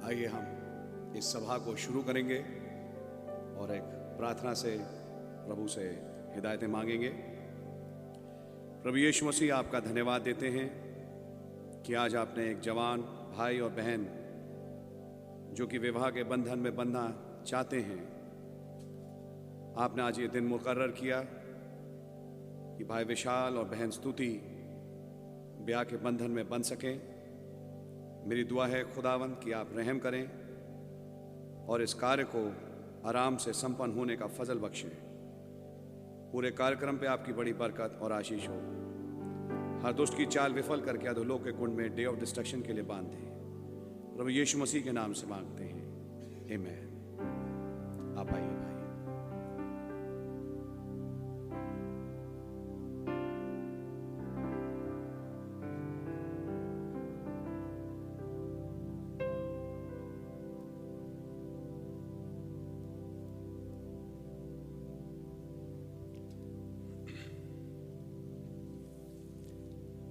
आइए हम इस सभा को शुरू करेंगे और एक प्रार्थना से प्रभु से हिदायतें मांगेंगे। प्रभु यीशु मसीह, आपका धन्यवाद देते हैं कि आज आपने एक जवान भाई और बहन जो कि विवाह के बंधन में बंधना चाहते हैं, आपने आज ये दिन मुकर्रर किया कि भाई विशाल और बहन स्तुति ब्याह के बंधन में बंध सकें। मेरी दुआ है खुदावंद कि आप रहम करें और इस कार्य को आराम से संपन्न होने का फजल बख्शें। पूरे कार्यक्रम पे आपकी बड़ी बरकत और आशीष हो। हर दुष्ट की चाल विफल करके अधोलोक के कुंड में डे ऑफ डिस्ट्रक्शन के लिए बांध दें। प्रभु यीशु मसीह के नाम से मांगते हैं, आमीन। आप आइए भाई।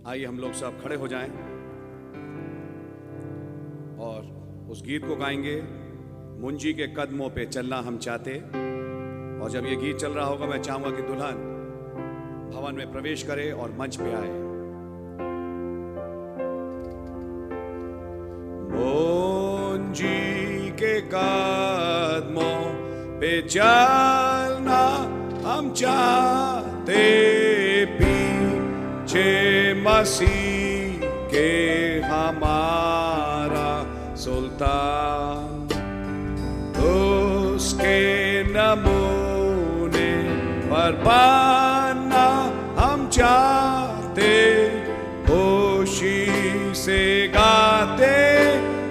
आइए हम लोग सब खड़े हो जाएं और उस गीत को गाएंगे, मुंजी के कदमों पे चलना हम चाहते। और जब ये गीत चल रहा होगा, मैं चाहूंगा कि दुल्हन भवन में प्रवेश करे और मंच पे आए। मुंजी के कदमों पे चलना हम चाहते, मसीह के हमारा सुल्तान, उसके नमूने पर बनना हम चाहते। खुशी से गाते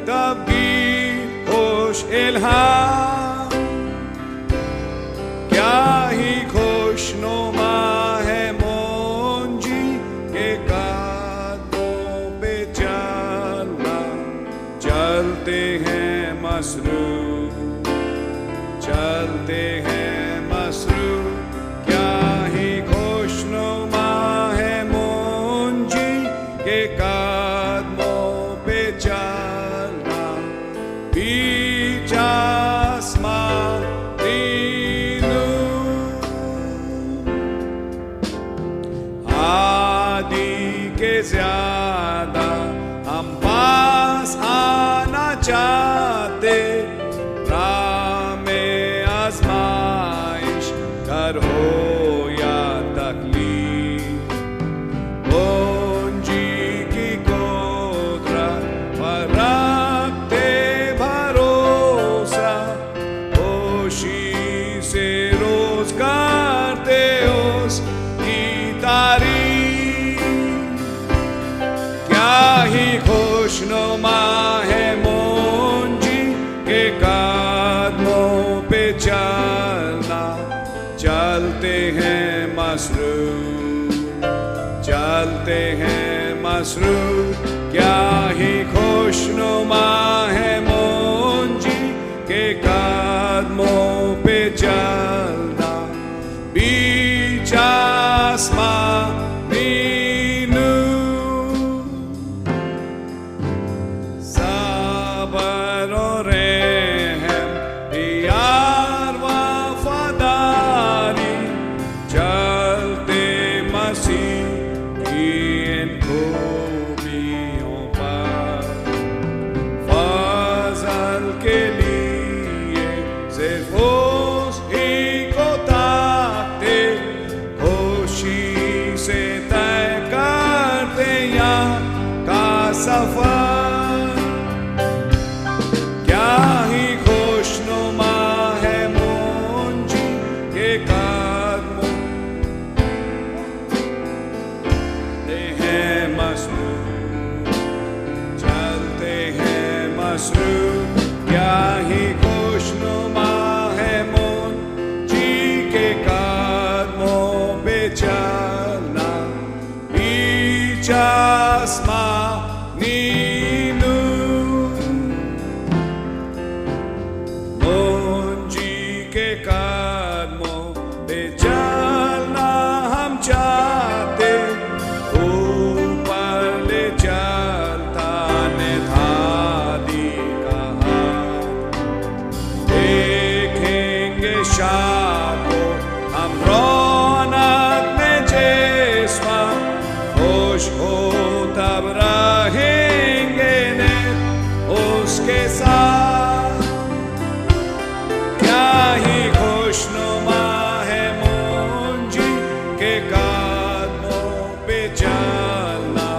तब गीत खुश इल्हाम, क्या ही खुशनुमा है चलते हैं मसरूफ, क्या ही खुशनुमा है मुंजी के कदमों पे चलना। बीच आसमां आदि के ज्यादा हम पास आना चाहते। हो या तकलीफ, मुंजी की कुदरत पर रखते भरोसा। खुशी से रोज करते उसकी तारीफ, क्या ही खुशनुमा है मुंजी के कदमों पे चलना। चलते हैं मसरूफ, चलते हैं मसरूफ, क्या ही खुशनुमा है मुंजी के कदमों पे चलना। बीच आसमां सबर और रहम, प्यार वफादारी, चलते मसीह की इन खूबियों पर। फजल के लिए सिर्फ उसी को ताकते, खुशी से तय करते यहाँ का सफर। क्या ही खुशनुमा है मुंजी के कदमों हैं मसरूफ, चलते हैं मसरूफ, क्या ही खुशनुमा है मुंजी के कदमों पे चलना। बीच आसमानी मुंजी के कदमों पे चलना हम चाहते। ऊपर ले चलता निधादी कहा हो तब रहेंगे उसके साथ। क्या ही खुशनुमा है मुंजी के कदमों पे चलना,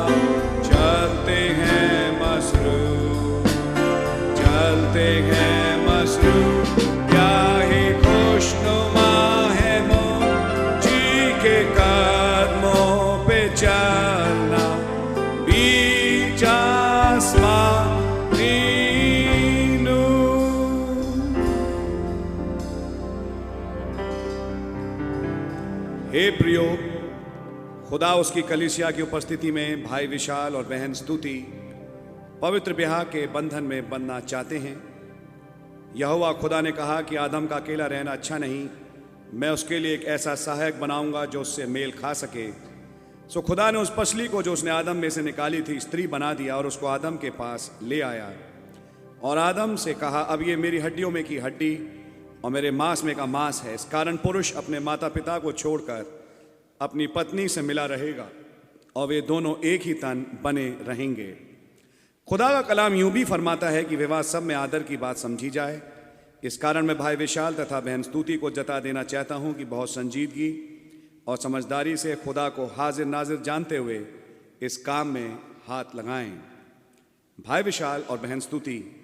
चलते हैं मसरूफ, चलते हैं मसरूफ। क्या ही खुशनुमा है मुंजी के कदमों पे चलना, बीच आसमानी नूर। हे प्रियो, खुदा उसकी कलीसिया की उपस्थिति में भाई विशाल और बहन स्तुति पवित्र ब्याह के बंधन में बनना चाहते हैं। यहोवा खुदा ने कहा कि आदम का अकेला रहना अच्छा नहीं, मैं उसके लिए एक ऐसा सहायक बनाऊंगा जो उससे मेल खा सके। सो खुदा ने उस पसली को जो उसने आदम में से निकाली थी स्त्री बना दिया और उसको आदम के पास ले आया और आदम से कहा, अब ये मेरी हड्डियों में की हड्डी और मेरे मांस में का मांस है। इस कारण पुरुष अपने माता पिता को छोड़कर अपनी पत्नी से मिला रहेगा और वे दोनों एक ही तन बने रहेंगे। खुदा का कलाम यूं भी फरमाता है कि विवाह सब में आदर की बात समझी जाए। इस कारण मैं भाई विशाल तथा बहन स्तुति को जता देना चाहता हूं कि बहुत संजीदगी और समझदारी से खुदा को हाजिर नाजिर जानते हुए इस काम में हाथ लगाएं। भाई विशाल और बहन स्तुति,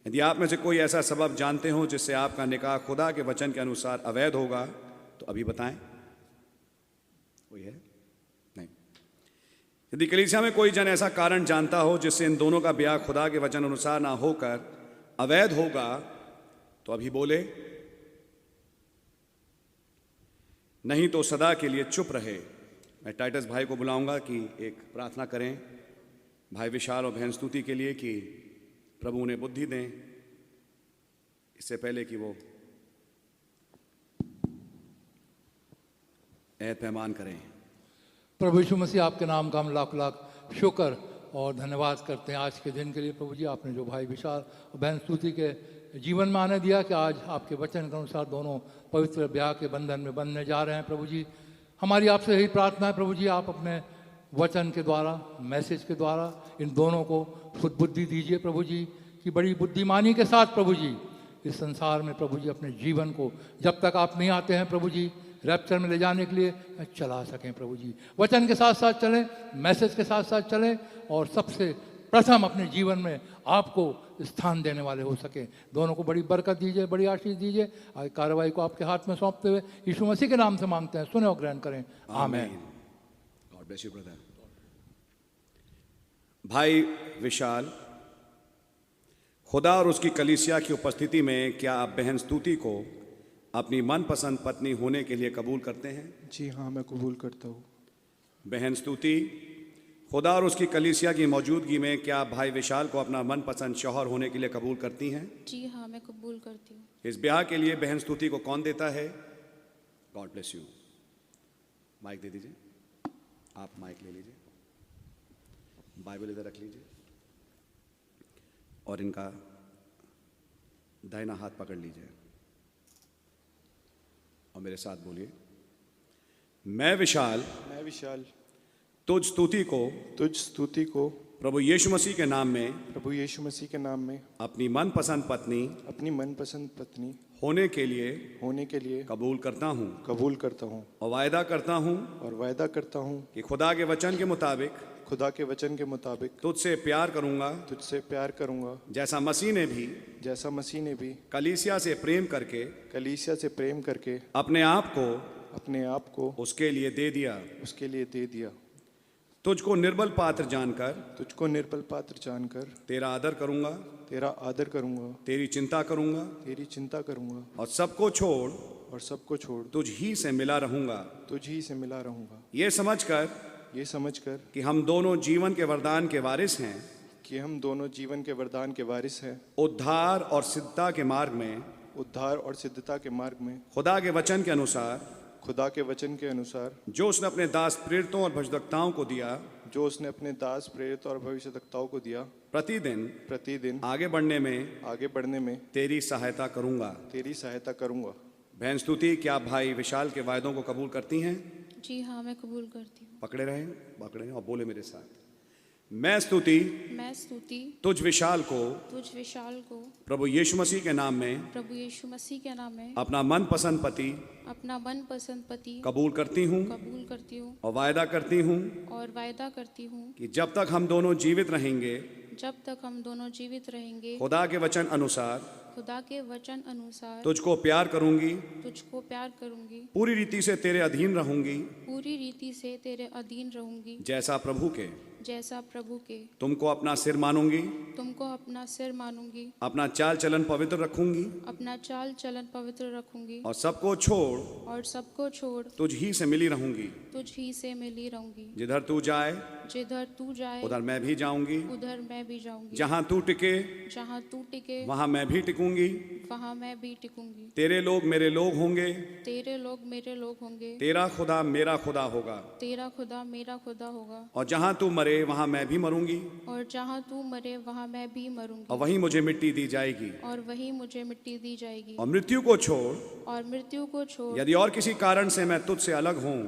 यदि आप में से कोई ऐसा सबब जानते हो जिससे आपका निकाह खुदा के वचन के अनुसार अवैध होगा तो अभी बताएं। कोई है? नहीं। यदि कलीसिया में कोई जन ऐसा कारण जानता हो जिससे इन दोनों का ब्याह खुदा के वचन अनुसार ना होकर अवैध होगा तो अभी बोले, नहीं तो सदा के लिए चुप रहे। मैं टाइटस भाई को बुलाऊंगा कि एक प्रार्थना करें भाई विशाल और बहन स्तुति के लिए कि प्रभु उन्हें बुद्धि दें, इससे पहले कि वो ऐद पैमान करें। प्रभु यीशु मसीह, आपके नाम का हम लाख लाख शुक्र और धन्यवाद करते हैं आज के दिन के लिए। प्रभु जी, आपने जो भाई विशाल और बहन स्तुति के जीवन में आने दिया कि आज आपके वचन के अनुसार दोनों पवित्र ब्याह के बंधन में बनने जा रहे हैं। प्रभु जी, हमारी आपसे यही प्रार्थना है प्रभु जी, आप अपने वचन के द्वारा, मैसेज के द्वारा इन दोनों को खुद बुद्धि दीजिए प्रभु जी, कि बड़ी बुद्धिमानी के साथ प्रभु जी इस संसार में प्रभु जी अपने जीवन को जब तक आप नहीं आते हैं प्रभु जी रैप्चर में ले जाने के लिए चला सकें। प्रभु जी, वचन के साथ साथ चलें, मैसेज के साथ साथ चलें और सबसे प्रथम अपने जीवन में आपको स्थान देने वाले हो सके। दोनों को बड़ी बरकत दीजिए, बड़ी आशीष दीजिए। आज कार्रवाई को आपके हाथ में सौंपते हुए यीशु मसीह के नाम से मांगते हैं, सुने और ग्रहण करें, आमीन। God bless you brother. भाई विशाल, खुदा और उसकी कलीसिया की उपस्थिति में क्या आप बहन स्तुति को अपनी मनपसंद पत्नी होने के लिए कबूल करते हैं? जी हाँ, मैं कबूल करता हूँ। बहन स्तुति, खुदा और उसकी कलीसिया की मौजूदगी में क्या आप भाई विशाल को अपना मनपसंद शौहर होने के लिए कबूल करती हैं? जी हाँ, मैं कबूल करती हूँ। इस ब्याह के लिए बहन स्तुति को कौन देता है? God bless you. माइक दे दीजिए, आप माइक ले लीजिए, बाइबल इधर रख लीजिए और इनका दाहिना हाथ पकड़ लीजिए और मेरे साथ बोलिए, मैं विशाल तुझ स्तुति को प्रभु यीशु मसीह के नाम में अपनी मनपसंद पत्नी होने के लिए कबूल करता हूँ और वायदा करता हूँ कि खुदा के वचन के मुताबिक तुझसे प्यार करूंगा जैसा मसीह ने भी कलीसिया से प्रेम करके अपने आप को उसके लिए दे दिया। तुझको निर्बल पात्र जानकर तेरा आदर करूंगा, तेरी चिंता करूंगा और सबको छोड़ तुझ ही से मिला रहूंगा। ये समझकर कि हम दोनों जीवन के वरदान के वारिस हैं, उद्धार और सिद्धता के मार्ग में खुदा के वचन के अनुसार जो उसने अपने दास प्रेरितों और भविष्यद्वक्ताओं को दिया प्रतिदिन आगे बढ़ने में तेरी सहायता करूंगा। बहन स्तुति, क्या आप भाई विशाल के वायदों को कबूल करती हैं? जी हाँ, मैं कबूल करती हूँ। पकड़े रहें और बोले मेरे साथ। मैं स्तुति मैं स्तुति तुझ विशाल को तुझ विशाल को प्रभु यीशु मसीह के नाम में प्रभु यीशु मसीह के नाम में अपना मनपसंद पति अपना मनपसंद पति कबूल करती हूँ कबूल करती हूँ और वायदा करती हूँ और वायदा करती हूँ कि जब तक हम दोनों जीवित रहेंगे जब तक हम दोनों जीवित रहेंगे खुदा के वचन अनुसार खुदा के वचन अनुसार तुझको प्यार करूंगी, तुझको प्यार करूंगी, पूरी रीति से तेरे अधीन रहूंगी, पूरी रीति से तेरे अधीन रहूंगी, जैसा प्रभु के तुमको अपना सिर मानूंगी, तुमको अपना सिर मानूंगी, अपना चाल चलन पवित्र रखूंगी अपना चाल चलन पवित्र रखूंगी और सबको छोड़ तुझ ही से मिली रहूंगी। तुझ ही से मिली रहूंगी। जिधर तू जाए उधर मैं भी जाऊंगी, उधर मैं भी जाऊंगी। जहां तू टिके वहां मैं भी टिकूंगी। वहां मैं भी टिकूंगी। तेरे लोग मेरे लोग होंगे, तेरे लोग मेरे लोग होंगे। तेरा खुदा मेरा खुदा होगा, तेरा खुदा मेरा खुदा होगा। और जहां तू मरे वहां मैं भी मरूंगी, और जहां तू मरे वहां मैं भी मरूंगी। और वहीं मुझे मिट्टी दी जाएगी। और वहीं मुझे मिट्टी दी जाएगी। और मृत्यु को छोड़ यदि और किसी कारण से मैं तुझसे अलग हूँ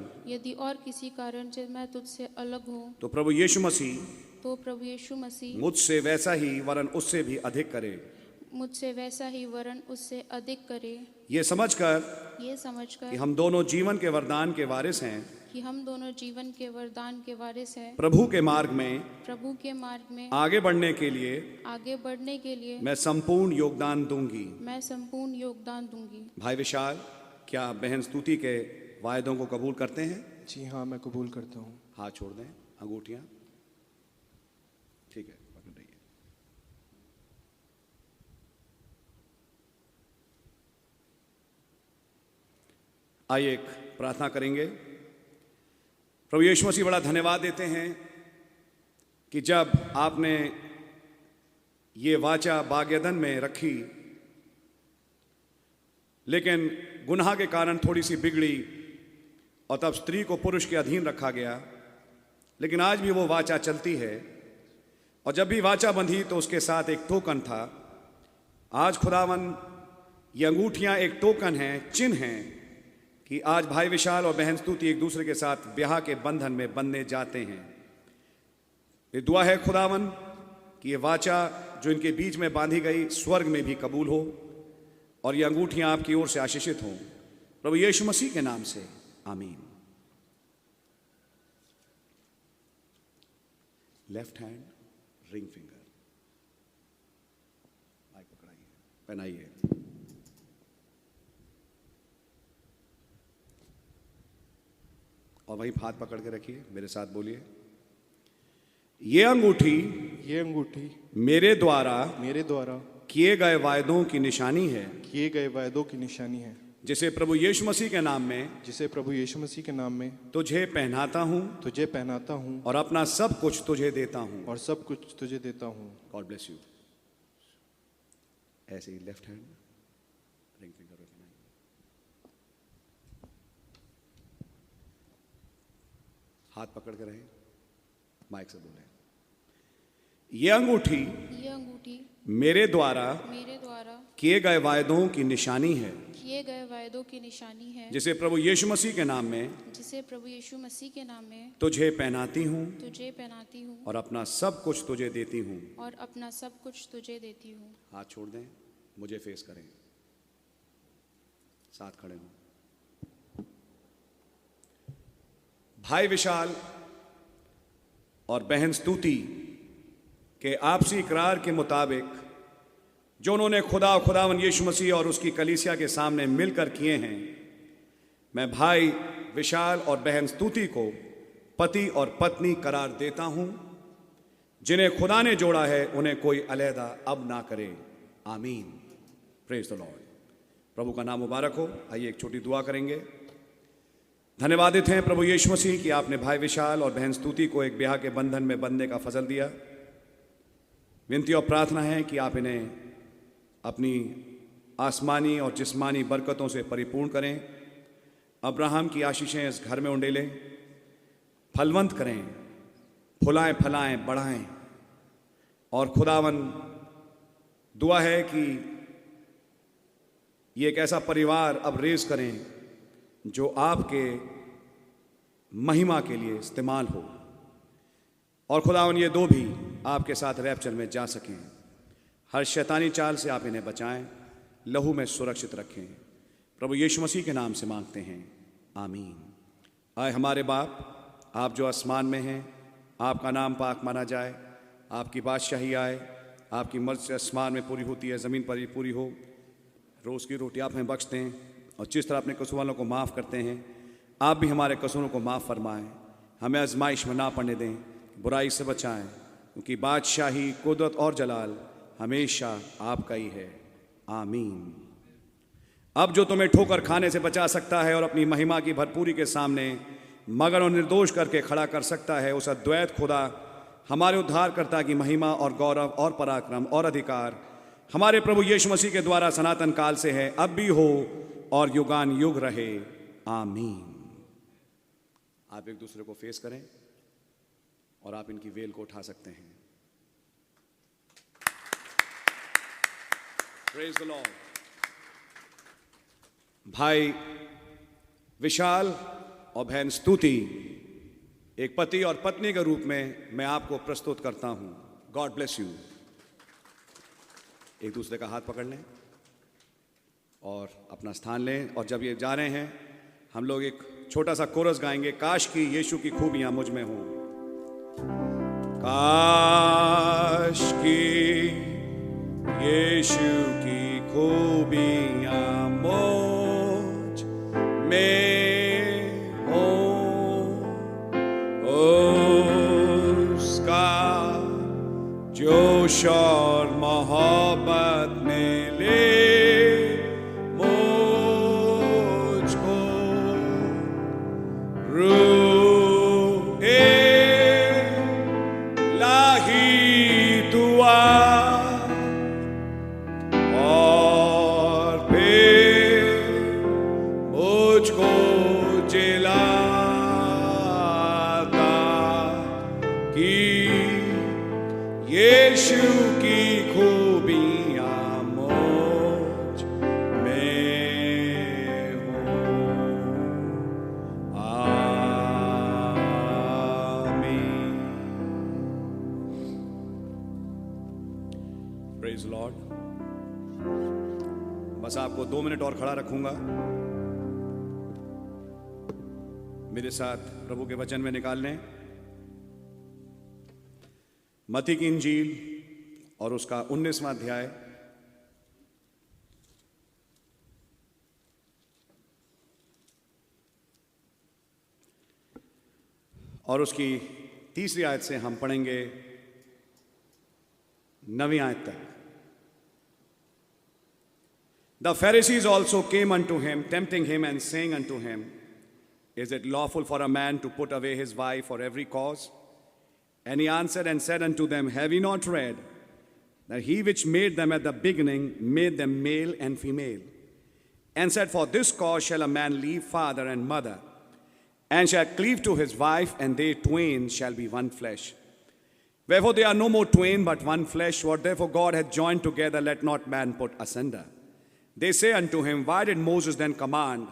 तो प्रभु यीशु मसीह मुझसे वैसा ही वरन उससे भी अधिक करे। उससे अधिक करे। ये समझकर कि हम दोनों जीवन के वरदान के वारिस हैं, प्रभु के मार्ग में आगे बढ़ने के लिए मैं संपूर्ण योगदान दूंगी। भाई विशाल, क्या आप बहन स्तुति के वायदों को कबूल करते हैं? जी हाँ, मैं कबूल करता हूँ। हाथ छोड़ दें, अंगूठियां ठीक है, पकड़ रही है। आइए एक प्रार्थना करेंगे। प्रभु यीशु मसीह, बड़ा धन्यवाद देते हैं कि जब आपने ये वाचा बाग एदन में रखी, लेकिन गुनाह के कारण थोड़ी सी बिगड़ी और तब स्त्री को पुरुष के अधीन रखा गया, लेकिन आज भी वो वाचा चलती है। और जब भी वाचा बंधी तो उसके साथ एक टोकन था। आज खुदावन ये अंगूठियां एक टोकन है, चिन्ह है कि आज भाई विशाल और बहन स्तुति एक दूसरे के साथ ब्याह के बंधन में बंधने जाते हैं। ये दुआ है खुदावन कि ये वाचा जो इनके बीच में बांधी गई स्वर्ग में भी कबूल हो और ये अंगूठियां आपकी ओर से आशीषित हों, प्रभु यीशु मसीह के नाम से, आमीन। Left hand ring finger mic पकड़ाइए, पहनाइए। और वहीं हाथ पकड़ के रखिए, मेरे साथ बोलिए। ये अंगूठी मेरे द्वारा किए गए वायदों की निशानी है, जिसे प्रभु यीशु मसीह के नाम में तुझे पहनाता हूँ और अपना सब कुछ तुझे देता हूँ। God bless you. ऐसे ही लेफ्ट हैंड रिंग फिंगर रखना। हाथ पकड़ के रहे, माइक से बोले। ये अंगूठी मेरे द्वारा किए गए वायदों की निशानी है, जिसे प्रभु यीशु मसीह के नाम में तुझे पहनाती हूँ और अपना सब कुछ तुझे देती हूँ। हाथ छोड़ दें, मुझे फेस करें, साथ खड़े हों। भाई विशाल और बहन स्तुति के आपसी इकरार के मुताबिक जो उन्होंने खुदावन यीशु मसीह और उसकी कलीसिया के सामने मिलकर किए हैं, मैं भाई विशाल और बहन स्तुति को पति और पत्नी करार देता हूं। जिन्हें खुदा ने जोड़ा है उन्हें कोई अलहदा अब ना करे। आमीन। Praise the Lord. प्रभु का नाम मुबारक हो। आइए एक छोटी दुआ करेंगे। धन्यवादित हैं प्रभु यीशु मसीह कि आपने भाई विशाल और बहन स्तुति को एक ब्याह के बंधन में बंधने का फजल दिया। विनती और प्रार्थना है कि आप इन्हें अपनी आसमानी और जिस्मानी बरकतों से परिपूर्ण करें। अब्राहम की आशीषें इस घर में उंडेलें, फलवंत करें, फुलाएं फलाएं बढ़ाएं। और खुदावन दुआ है कि ये एक ऐसा परिवार अब रेज करें जो आपके महिमा के लिए इस्तेमाल हो, और खुदावन ये दो भी आपके साथ रैप्चर में जा सकें। हर शैतानी चाल से आप इन्हें बचाएं, लहू में सुरक्षित रखें। प्रभु यीशु मसीह के नाम से मांगते हैं, आमीन। आए हमारे बाप, आप जो आसमान में हैं, आपका नाम पाक माना जाए, आपकी बादशाही आए, आपकी मर्ज़ी आसमान में पूरी होती है, ज़मीन पर ही पूरी हो। रोज़ की रोटी आप हमें बख्शते हैं, और जिस तरह अपने कसूर वालों को माफ़ करते हैं, आप भी हमारे कसूरों को माफ़ फरमाएं। हमें आजमाइश में ना पड़ने दें, बुराई से बचाएं, क्योंकि बादशाही, कुदरत और जलाल हमेशा आपका ही है, आमीन। अब जो तुम्हें ठोकर खाने से बचा सकता है और अपनी महिमा की भरपूरी के सामने मगन और निर्दोष करके खड़ा कर सकता है, उस अद्वैत खुदा हमारे उद्धारकर्ता की महिमा और गौरव और पराक्रम और अधिकार हमारे प्रभु यीशु मसीह के द्वारा सनातन काल से है, अब भी हो और युगान युग रहे, आमीन। आप एक दूसरे को फेस करें और आप इनकी वेल को उठा सकते हैं। Praise the Lord. भाई विशाल और बहन स्तुति, एक पति और पत्नी के रूप में मैं आपको प्रस्तुत करता हूं। God bless you. एक दूसरे का हाथ पकड़ लें और अपना स्थान लें, और जब ये जा रहे हैं हम लोग एक छोटा सा कोरस गाएंगे, काश की यीशु की खूबियां मुझ में हों। काश की यीशु की खूबियां मुझ में हो, उसका जोश और मोहब्बत में ले मुझको, रूहे लाही दुआ, और फिर मुझको जिलाता कि यीशु की खूबियां मुझ में हो, आमीन। Praise Lord. बस आपको 2 मिनट और खड़ा रखूंगा। मेरे साथ प्रभु के वचन में निकाल लें मत्ती की इंजील और उसका 19वां अध्याय और उसकी 3री आयत से हम पढ़ेंगे 9वीं आयत तक। The Pharisees also came unto him, tempting him and saying unto him, Is it lawful for a man to put away his wife for every cause? And he answered and said unto them, Have ye not read that he which made them at the beginning made them male and female? And said, For this cause shall a man leave father and mother, and shall cleave to his wife, and they twain shall be one flesh. Wherefore they are no more twain, but one flesh. What therefore God hath joined together, let not man put asunder. They say unto him, Why did Moses then command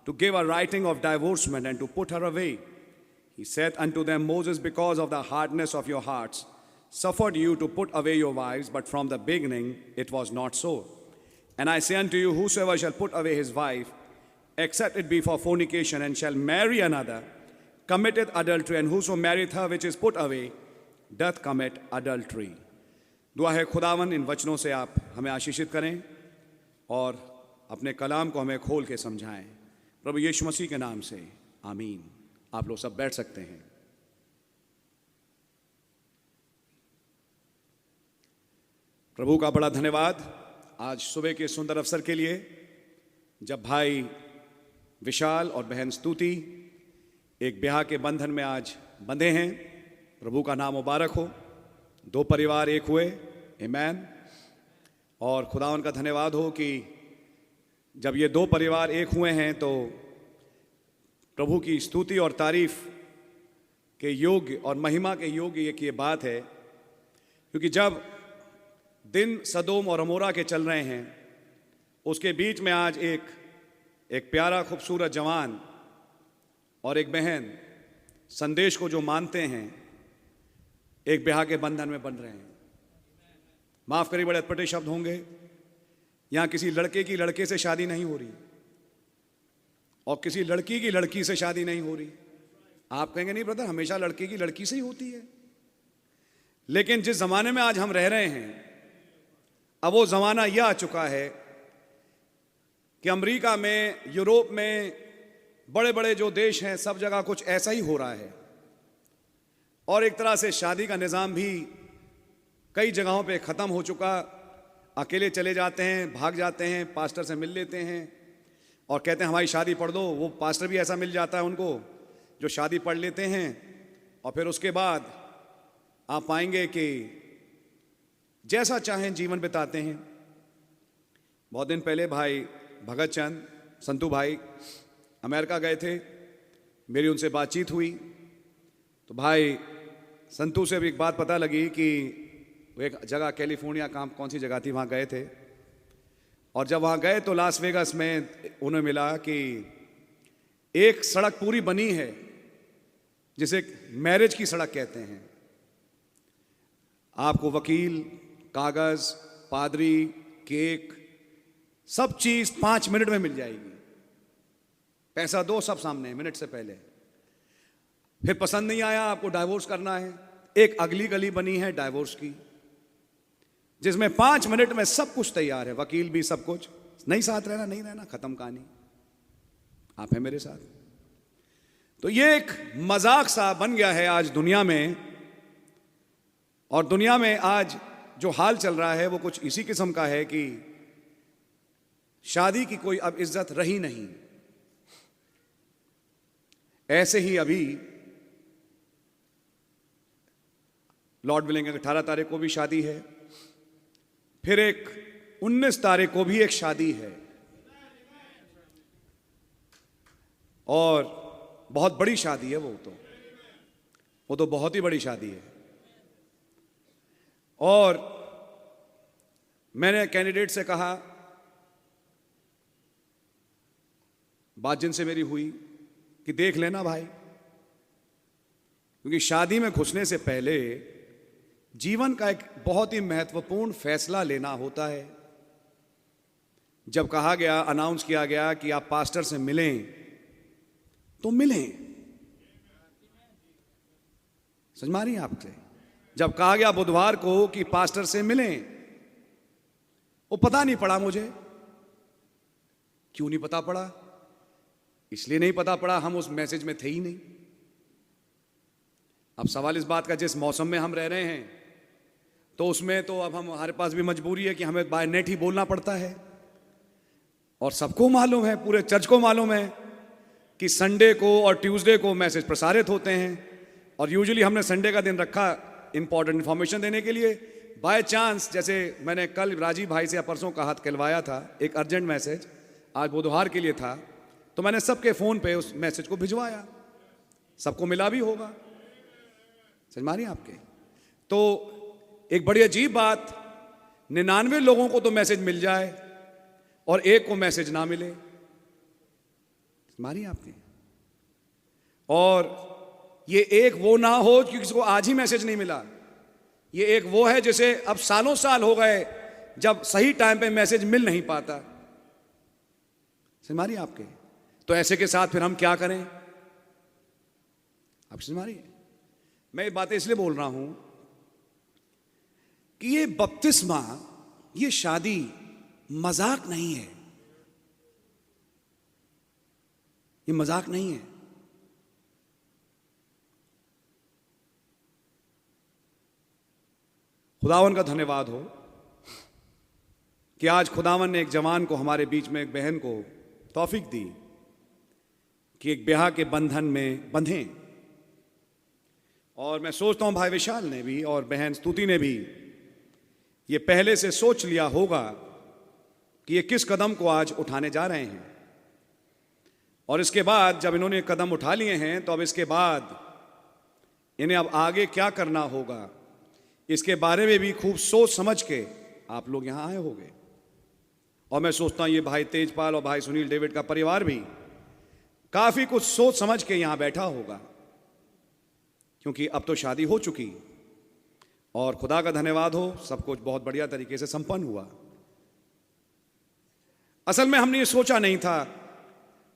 to give a writing of divorcement and to put her away? He saith unto them, Moses, because of the hardness of your hearts, suffered you to put away your wives, but from the beginning it was not so. And I say unto you, whosoever shall put away his wife, except it be for fornication, and shall marry another, committeth adultery, and whoso marrieth her which is put away, doth commit adultery. दुआ है खुदावन इन वचनों से आप हमें आशीषित करें और अपने कलाम को हमें खोल के समझाएं। प्रभु यीशु मसीह के नाम से आमीन। आप लोग सब बैठ सकते हैं। प्रभु का बड़ा धन्यवाद आज सुबह के सुंदर अवसर के लिए, जब भाई विशाल और बहन स्तुति एक ब्याह के बंधन में आज बंधे हैं। प्रभु का नाम मुबारक हो। 2 परिवार एक हुए, आमीन। और खुदावन का धन्यवाद हो कि जब ये 2 परिवार एक हुए हैं तो प्रभु की स्तुति और तारीफ के योग्य और महिमा के योग्य एक ये बात है, क्योंकि जब दिन सदोम और अमोरा के चल रहे हैं, उसके बीच में आज एक प्यारा खूबसूरत जवान और एक बहन संदेश को जो मानते हैं एक ब्याह के बंधन में बन रहे हैं। माफ करिए, बड़े अटपटे शब्द होंगे। यहां किसी लड़के की लड़के से शादी नहीं हो रही और किसी लड़की की लड़की से शादी नहीं हो रही। आप कहेंगे नहीं ब्रदर, हमेशा लड़के की लड़की से ही होती है। लेकिन जिस जमाने में आज हम रह रहे हैं, अब वो जमाना यह आ चुका है कि अमेरिका में, यूरोप में, बड़े बड़े जो देश हैं, सब जगह कुछ ऐसा ही हो रहा है। और एक तरह से शादी का निज़ाम भी कई जगहों पे ख़त्म हो चुका। अकेले चले जाते हैं, भाग जाते हैं, पास्टर से मिल लेते हैं और कहते हैं हमारी शादी पढ़ दो। वो पास्टर भी ऐसा मिल जाता है उनको जो शादी पढ़ लेते हैं और फिर उसके बाद आप पाएंगे कि जैसा चाहें जीवन बिताते हैं। बहुत दिन पहले भाई भगत चंद, संतू भाई अमेरिका गए थे। मेरी उनसे बातचीत हुई तो भाई संतू से भी एक बात पता लगी कि वो एक जगह कैलिफोर्निया, कौन सी जगह थी, वहाँ गए थे। और जब वहाँ गए तो लास वेगास में उन्हें मिला कि एक सड़क पूरी बनी है जिसे मैरिज की सड़क कहते हैं। आपको वकील, कागज, पादरी, केक, सब चीज 5 मिनट में मिल जाएगी। पैसा दो, सब सामने मिनट से पहले। फिर पसंद नहीं आया, आपको डाइवोर्स करना है, एक अगली गली बनी है डाइवोर्स की, जिसमें 5 मिनट में सब कुछ तैयार है, वकील भी, सब कुछ। नहीं साथ रहना, नहीं रहना, खत्म कहानी। आप हैं मेरे साथ। तो ये एक मजाक सा बन गया है आज दुनिया में। और दुनिया में आज जो हाल चल रहा है वो कुछ इसी किस्म का है कि शादी की कोई अब इज्जत रही नहीं। ऐसे ही अभी लॉर्ड विलिंग 18 तारीख को भी शादी है, फिर एक 19 तारीख को भी एक शादी है, और बहुत बड़ी शादी है। वो तो बहुत ही बड़ी शादी है। और मैंने कैंडिडेट से कहा, बात जिनसे मेरी हुई, कि देख लेना भाई, क्योंकि शादी में घुसने से पहले जीवन का एक बहुत ही महत्वपूर्ण फैसला लेना होता है। जब कहा गया, अनाउंस किया गया कि आप पास्टर से मिलें, तो मिलें। समझ में आ रही है आपसे? जब कहा गया बुधवार को कि पास्टर से मिलें, वो पता नहीं पड़ा मुझे। क्यों नहीं पता पड़ा? इसलिए नहीं पता पड़ा, हम उस मैसेज में थे ही नहीं। अब सवाल इस बात का, जिस मौसम में हम रह रहे हैं तो उसमें तो अब हमारे पास भी मजबूरी है कि हमें बाय नेट ही बोलना पड़ता है। और सबको मालूम है, पूरे चर्च को मालूम है कि संडे को और ट्यूसडे को मैसेज प्रसारित होते हैं। और यूजुअली हमने संडे का दिन रखा इंपॉर्टेंट इन्फॉर्मेशन देने के लिए। बाय चांस, जैसे मैंने कल राजीव भाई से या परसों का हाथ कहलवाया था, एक अर्जेंट मैसेज आज बुधवार के लिए था, तो मैंने सबके फोन पे उस मैसेज को भिजवाया। सबको मिला भी होगा। समझ मारिए आपके? तो एक बड़ी अजीब बात, 99 लोगों को तो मैसेज मिल जाए और एक को मैसेज ना मिले। मारिए आपके? और ये एक वो ना हो कि किसी को आज ही मैसेज नहीं मिला। ये एक वो है जिसे अब सालों साल हो गए जब सही टाइम पे मैसेज मिल नहीं पाता। समझ मारिए आपके? तो ऐसे के साथ फिर हम क्या करें? आप समझ मारिए? मैं ये बातें इसलिए बोल रहा हूं कि ये बपतिस्मा, ये शादी मजाक नहीं है। ये मजाक नहीं है। खुदावन का धन्यवाद हो कि आज खुदावन ने एक जवान को, हमारे बीच में एक बहन को तौफीक दी कि एक ब्याह के बंधन में बंधें। और मैं सोचता हूं भाई विशाल ने भी और बहन स्तुति ने भी ये पहले से सोच लिया होगा कि ये किस कदम को आज उठाने जा रहे हैं। और इसके बाद जब इन्होंने कदम उठा लिए हैं, तो अब इसके बाद इन्हें अब आगे क्या करना होगा, इसके बारे में भी खूब सोच समझ के आप लोग यहां आए होंगे। और मैं सोचता हूं ये भाई तेजपाल और भाई सुनील डेविड का परिवार भी काफी कुछ सोच समझ के यहां बैठा होगा। क्योंकि अब तो शादी हो चुकी और खुदा का धन्यवाद हो, सब कुछ बहुत बढ़िया तरीके से संपन्न हुआ। असल में हमने ये सोचा नहीं था,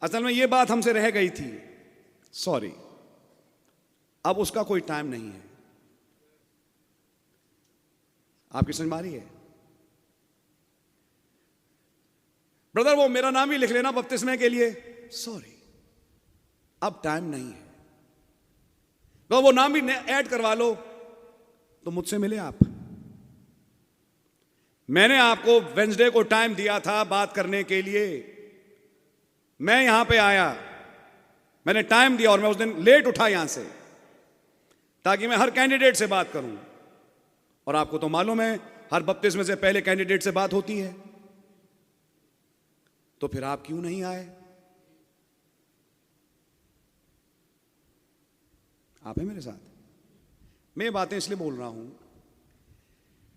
असल में ये बात हमसे रह गई थी, सॉरी, अब उसका कोई टाइम नहीं है। आपकी समझ में आ रही है? ब्रदर वो मेरा नाम ही लिख लेना बपतिस्मे के लिए, सॉरी, अब टाइम नहीं है। तो वो नाम भी ऐड करवा लो तो मुझसे मिले आप। मैंने आपको वेंसडे को टाइम दिया था बात करने के लिए, मैं यहां पे आया, मैंने टाइम दिया और मैं उस दिन लेट उठा यहां से ताकि मैं हर कैंडिडेट से बात करूं। और आपको तो मालूम है हर बपतिस्मे से पहले कैंडिडेट से बात होती है, तो फिर आप क्यों नहीं आए? आप हैं मेरे साथ? मैं ये बातें इसलिए बोल रहा हूं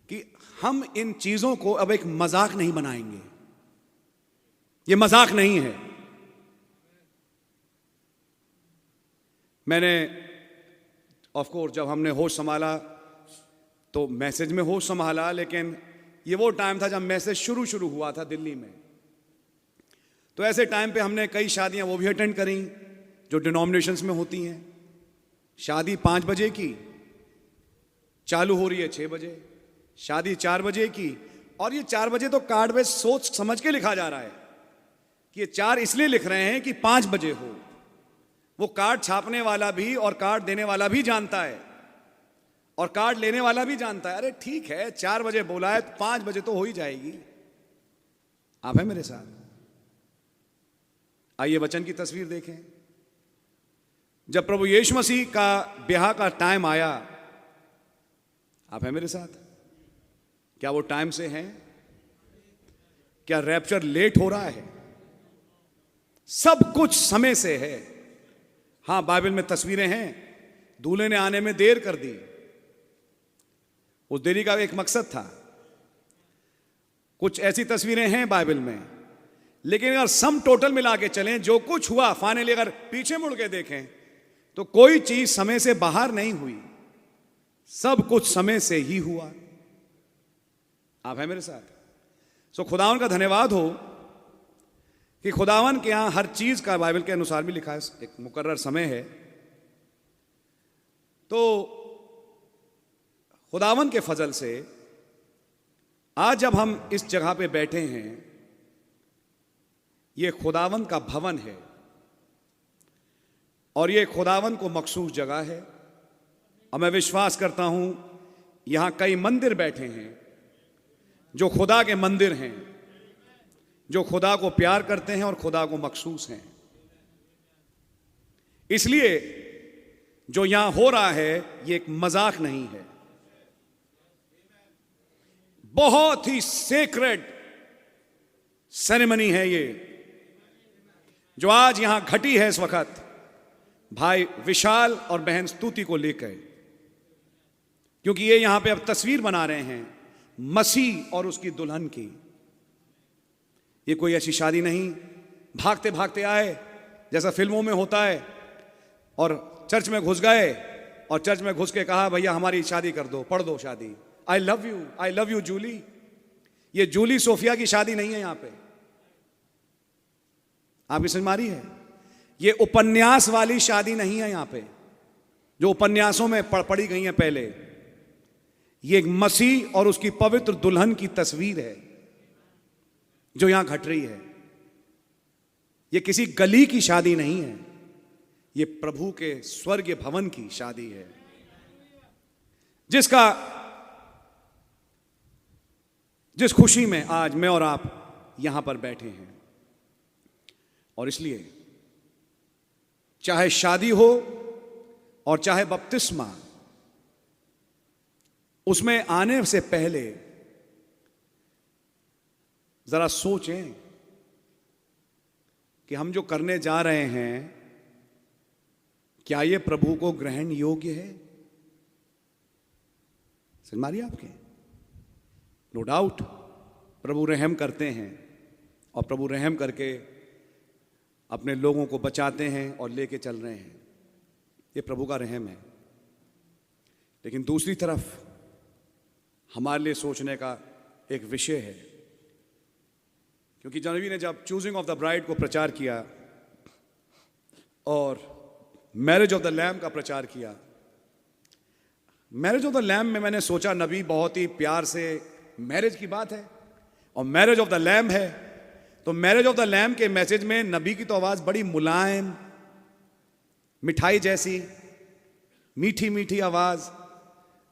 कि हम इन चीजों को अब एक मजाक नहीं बनाएंगे। ये मजाक नहीं है। मैंने ऑफ कोर्स जब हमने होश संभाला तो मैसेज में होश संभाला, लेकिन ये वो टाइम था जब मैसेज शुरू हुआ था दिल्ली में। तो ऐसे टाइम पे हमने कई शादियां वो भी अटेंड करी जो डिनोमिनेशंस में होती हैं। शादी 5 बजे की, चालू हो रही है 6 बजे, शादी 4 बजे की, और ये 4 बजे तो कार्ड पे सोच समझ के लिखा जा रहा है कि ये 4 इसलिए लिख रहे हैं कि 5 बजे हो। वो कार्ड छापने वाला भी और कार्ड देने वाला भी जानता है और कार्ड लेने वाला भी जानता है, अरे ठीक है 4 बजे बोला है तो 5 बजे तो हो ही जाएगी। आप हैं मेरे साथ? आइए वचन की तस्वीर देखें। जब प्रभु यीशु मसीह का ब्याह का टाइम आया, आप हैं मेरे साथ? क्या वो टाइम से हैं? क्या रैप्चर लेट हो रहा है? सब कुछ समय से है। हां, बाइबल में तस्वीरें हैं, दूल्हे ने आने में देर कर दी, उस देरी का एक मकसद था। कुछ ऐसी तस्वीरें हैं बाइबल में, लेकिन अगर सम टोटल मिला के चलें, जो कुछ हुआ फाइनली अगर पीछे मुड़ के देखें तो कोई चीज समय से बाहर नहीं हुई, सब कुछ समय से ही हुआ। आप हैं मेरे साथ? सो खुदावन का धन्यवाद हो कि खुदावन के यहां हर चीज का बाइबल के अनुसार भी लिखा है, एक मुकर्रर समय है। तो खुदावन के फजल से आज जब हम इस जगह पे बैठे हैं, ये खुदावन का भवन है और ये खुदावन को मखसूस जगह है। और मैं विश्वास करता हूं यहां कई मंदिर बैठे हैं जो खुदा के मंदिर हैं, जो खुदा को प्यार करते हैं और खुदा को मखसूस हैं। इसलिए जो यहां हो रहा है ये एक मजाक नहीं है, बहुत ही सेक्रेड सेरेमनी है ये जो आज यहां घटी है इस वक्त भाई विशाल और बहन स्तुति को लेकर, क्योंकि ये यहां पे अब तस्वीर बना रहे हैं मसीह और उसकी दुल्हन की। ये कोई ऐसी शादी नहीं भागते भागते आए जैसा फिल्मों में होता है और चर्च में घुस गए और चर्च में घुस के कहा भैया हमारी शादी कर दो, पढ़ दो शादी, आई लव यू जूली। ये जूली सोफिया की शादी नहीं है यहां पे। आपकी समझ में आ रही है? ये उपन्यास वाली शादी नहीं है यहां पे जो उपन्यासों में पढ़ी गई है पहले। ये एक मसीह और उसकी पवित्र दुल्हन की तस्वीर है जो यहां घट रही है। ये किसी गली की शादी नहीं है, ये प्रभु के स्वर्गीय भवन की शादी है जिस खुशी में आज मैं और आप यहां पर बैठे हैं। और इसलिए चाहे शादी हो और चाहे बपतिस्मा, उसमें आने से पहले जरा सोचें कि हम जो करने जा रहे हैं क्या ये प्रभु को ग्रहण योग्य है? समझ मारिए आपके? नो डाउट प्रभु रहम करते हैं और प्रभु रहम करके अपने लोगों को बचाते हैं और लेके चल रहे हैं। ये प्रभु का रहम है। लेकिन दूसरी तरफ हमारे लिए सोचने का एक विषय है, क्योंकि नबी ने जब चूजिंग ऑफ द ब्राइड को प्रचार किया और मैरिज ऑफ द लैम्ब का प्रचार किया, मैरिज ऑफ द लैम्ब में मैंने सोचा नबी बहुत ही प्यार से, मैरिज की बात है और मैरिज ऑफ द लैम्ब है, तो मैरिज ऑफ द लैम्ब के मैसेज में नबी की तो आवाज बड़ी मुलायम, मिठाई जैसी मीठी मीठी आवाज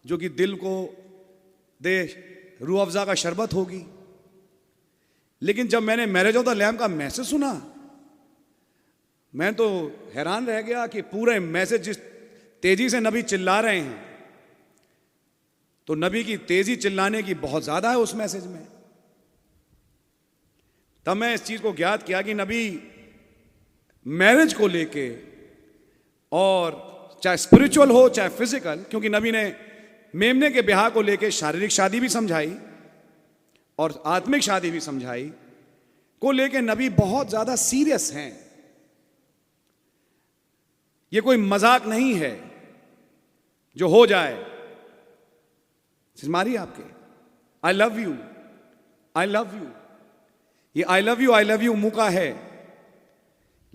जो कि दिल को दे रूह अफ़ज़ा का शरबत होगी। लेकिन जब मैंने मैरिज ऑफ द लैम्ब का मैसेज सुना, मैं तो हैरान रह गया कि पूरे मैसेज जिस तेजी से नबी चिल्ला रहे हैं, तो नबी की तेजी चिल्लाने की बहुत ज्यादा है उस मैसेज में। तब मैं इस चीज को ज्ञात किया कि नबी मैरिज को लेके, और चाहे स्पिरिचुअल हो चाहे फिजिकल, क्योंकि नबी ने मेमने के ब्याह को लेके शारीरिक शादी भी समझाई और आत्मिक शादी भी समझाई, को लेके नबी बहुत ज्यादा सीरियस हैं। ये कोई मजाक नहीं है जो हो जाए। मारिए आपके आई love you, I love you, ये आई लव यू मुंह का है,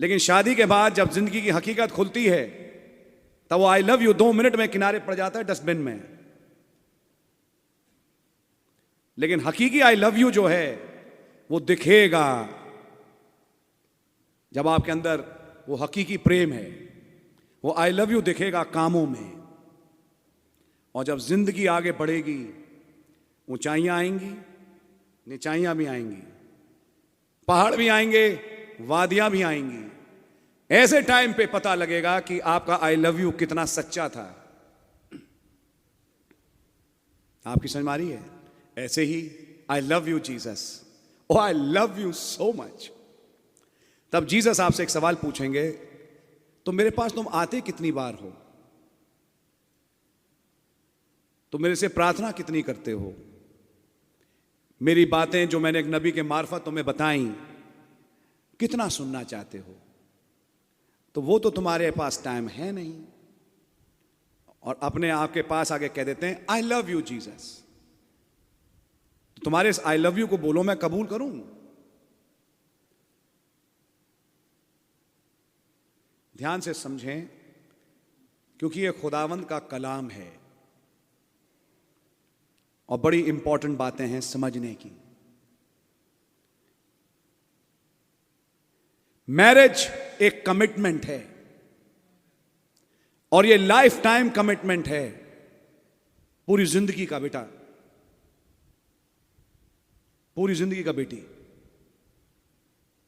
लेकिन शादी के बाद जब जिंदगी की हकीकत खुलती है तब वो आई लव यू 2 मिनट में किनारे पड़ जाता है डस्टबिन में। लेकिन हकीकी आई लव यू जो है वो दिखेगा जब आपके अंदर वो हकीकी प्रेम है, वो आई लव यू दिखेगा कामों में। और जब जिंदगी आगे बढ़ेगी, ऊंचाइयां आएंगी, नीचाइयां भी आएंगी, पहाड़ भी आएंगे, वादियां भी आएंगी। ऐसे टाइम पे पता लगेगा कि आपका आई लव यू कितना सच्चा था। आपकी समझ में आ रही है? ऐसे ही I love you Jesus, oh I love you so much. तब जीसस आपसे एक सवाल पूछेंगे, तो मेरे पास तुम आते कितनी बार हो, तो मेरे से प्रार्थना कितनी करते हो, मेरी बातें जो मैंने एक नबी के मार्फत तुम्हें बताई कितना सुनना चाहते हो। तो वो तो तुम्हारे पास टाइम है नहीं, और अपने आप के पास आगे कह देते हैं आई लव यू जीसस। तो तुम्हारे इस आई लव यू को बोलो मैं कबूल करूं। ध्यान से समझें, क्योंकि ये खुदावंद का कलाम है और बड़ी इंपॉर्टेंट बातें हैं समझने की। मैरिज एक कमिटमेंट है और ये लाइफ टाइम कमिटमेंट है, पूरी जिंदगी का बेटा, पूरी जिंदगी का बेटी,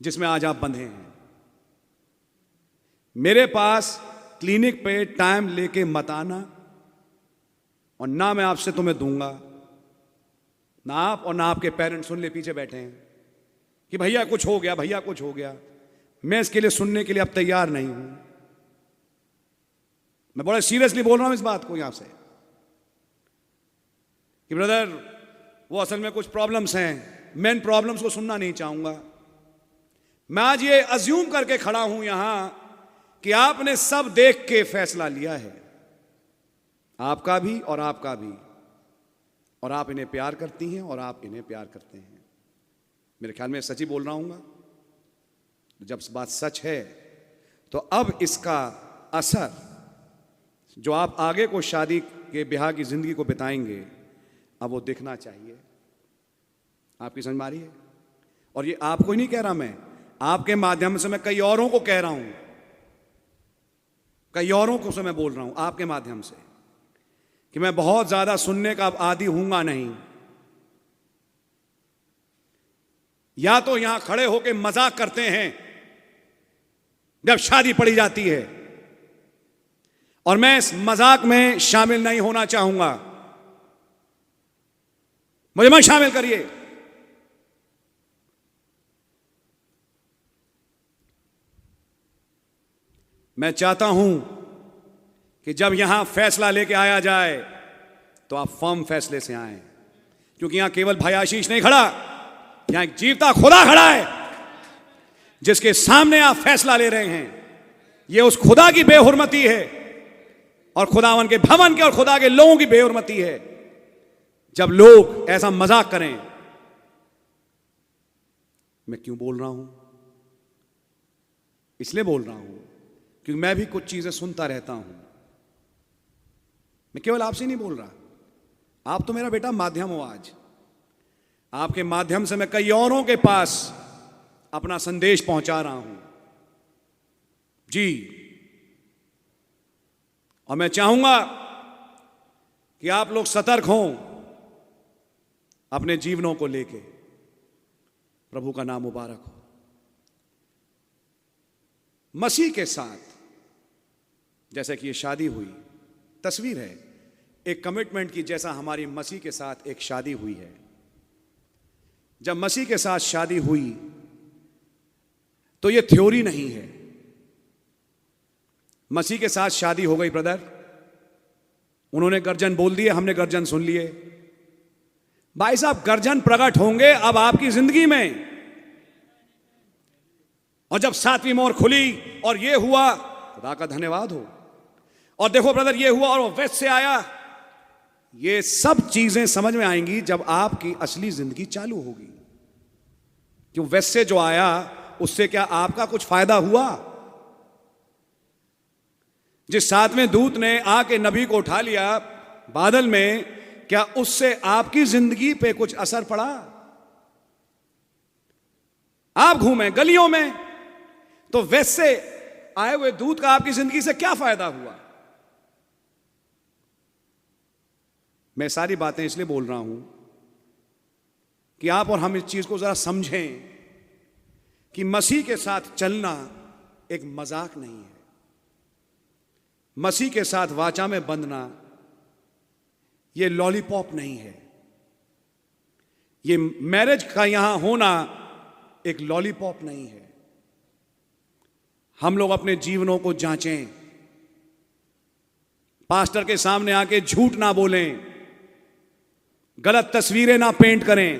जिसमें आज आप बंधे हैं। मेरे पास क्लिनिक पे टाइम लेके मत आना, और ना मैं आपसे तुम्हें दूंगा, ना आप और ना आपके पेरेंट्स सुन ले पीछे बैठे हैं कि भैया कुछ हो गया, भैया कुछ हो गया। मैं इसके लिए सुनने के लिए अब तैयार नहीं हूं। मैं बड़ा सीरियसली बोल रहा हूं इस बात को यहां से कि ब्रदर वो असल में कुछ प्रॉब्लम्स हैं, मैं इन प्रॉब्लम्स को सुनना नहीं चाहूंगा। मैं आज ये अज्यूम करके खड़ा हूं यहां कि आपने सब देख के फैसला लिया है, आपका भी और आपका भी, और आप इन्हें प्यार करती हैं और आप इन्हें प्यार करते हैं। मेरे ख्याल में सच ही बोल रहा हूंगा। जब बात सच है तो अब इसका असर जो आप आगे को शादी के ब्याह की जिंदगी को बिताएंगे, अब वो दिखना चाहिए। आपकी समझ में आ रही है? और ये आपको ही नहीं कह रहा, मैं आपके माध्यम से मैं कई औरों को कह रहा हूं, कई औरों को से मैं बोल रहा हूं आपके माध्यम से कि मैं बहुत ज्यादा सुनने का अब आदी हूंगा नहीं। या तो यहां खड़े होकर मजाक करते हैं जब शादी पड़ी जाती है, और मैं इस मजाक में शामिल नहीं होना चाहूंगा। मुझे मत शामिल करिए। मैं चाहता हूं कि जब यहां फैसला लेके आया जाए तो आप फर्म फैसले से आए, क्योंकि यहां केवल भाई आशीष नहीं खड़ा, यहां एक जीवता खुदा खड़ा है जिसके सामने आप फैसला ले रहे हैं। यह उस खुदा की बेहुरमती है, और खुदावन के भवन के और खुदा के लोगों की बेहुरमती है जब लोग ऐसा मजाक करें। मैं क्यों बोल रहा हूं? इसलिए बोल रहा हूं क्योंकि मैं भी कुछ चीजें सुनता रहता हूं। मैं केवल आपसे नहीं बोल रहा, आप तो मेरा बेटा माध्यम हो। आज आपके माध्यम से मैं कई औरों के पास अपना संदेश पहुंचा रहा हूं जी। और मैं चाहूंगा कि आप लोग सतर्क हों अपने जीवनों को लेके। प्रभु का नाम मुबारक हो। मसीह के साथ जैसे कि ये शादी हुई, तस्वीर है एक कमिटमेंट की, जैसा हमारी मसीह के साथ एक शादी हुई है। जब मसीह के साथ शादी हुई तो ये थ्योरी नहीं है। मसीह के साथ शादी हो गई ब्रदर, उन्होंने गर्जन बोल दिए, हमने गर्जन सुन लिए। भाई साहब गर्जन प्रकट होंगे अब आपकी जिंदगी में। और जब सातवीं मोहर खुली और ये हुआ, खुदा का धन्यवाद हो। और देखो ब्रदर ये हुआ और वो वेस्ट से आया, ये सब चीजें समझ में आएंगी जब आपकी असली जिंदगी चालू होगी। क्यों वेस्ट से जो आया उससे क्या आपका कुछ फायदा हुआ? जिस सातवें दूत ने आके नबी को उठा लिया बादल में, क्या उससे आपकी जिंदगी पे कुछ असर पड़ा? आप घूमे गलियों में तो वैसे आए हुए दूत का आपकी जिंदगी से क्या फायदा हुआ? मैं सारी बातें इसलिए बोल रहा हूं कि आप और हम इस चीज को जरा समझें कि मसीह के साथ चलना एक मजाक नहीं है। मसीह के साथ वाचा में बंधना ये लॉलीपॉप नहीं है। ये मैरिज का यहां होना एक लॉलीपॉप नहीं है। हम लोग अपने जीवनों को जांचें, पास्टर के सामने आके झूठ ना बोलें, गलत तस्वीरें ना पेंट करें।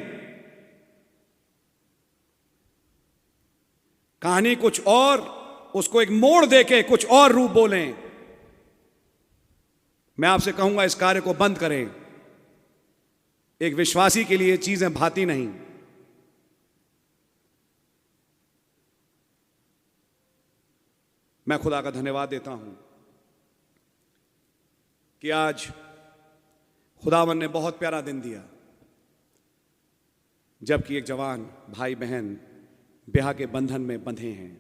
कहानी कुछ और, उसको एक मोड़ देके कुछ और रूप बोलें। मैं आपसे कहूंगा इस कार्य को बंद करें। एक विश्वासी के लिए चीजें भाती नहीं। मैं खुदा का धन्यवाद देता हूं कि आज खुदावन ने बहुत प्यारा दिन दिया, जबकि एक जवान भाई बहन ब्याह के बंधन में बंधे हैं।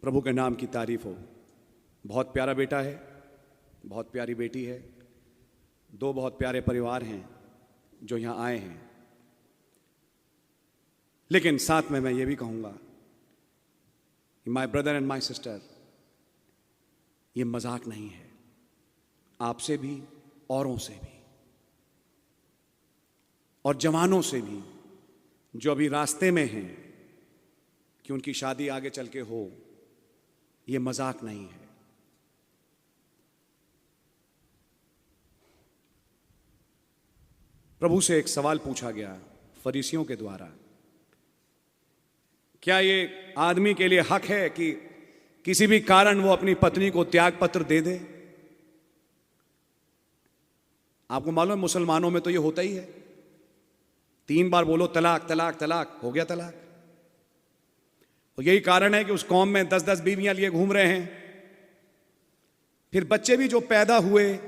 प्रभु के नाम की तारीफ हो। बहुत प्यारा बेटा है, बहुत प्यारी बेटी है, दो बहुत प्यारे परिवार हैं जो यहां आए हैं। लेकिन साथ में मैं ये भी कहूंगा कि my brother and my sister, ये मजाक नहीं है, आपसे भी, औरों से भी, और जवानों से भी जो अभी रास्ते में हैं कि उनकी शादी आगे चल के हो। ये मजाक नहीं है। प्रभु से एक सवाल पूछा गया फरीसियों के द्वारा, क्या ये आदमी के लिए हक है कि किसी भी कारण वो अपनी पत्नी को त्याग पत्र दे दे? आपको मालूम है मुसलमानों में तो ये होता ही है, 3 बार बोलो तलाक तलाक तलाक, हो गया तलाक। और यही कारण है कि उस कौम में 10-10 बीवियां लिए घूम रहे हैं। फिर बच्चे भी जो पैदा हुए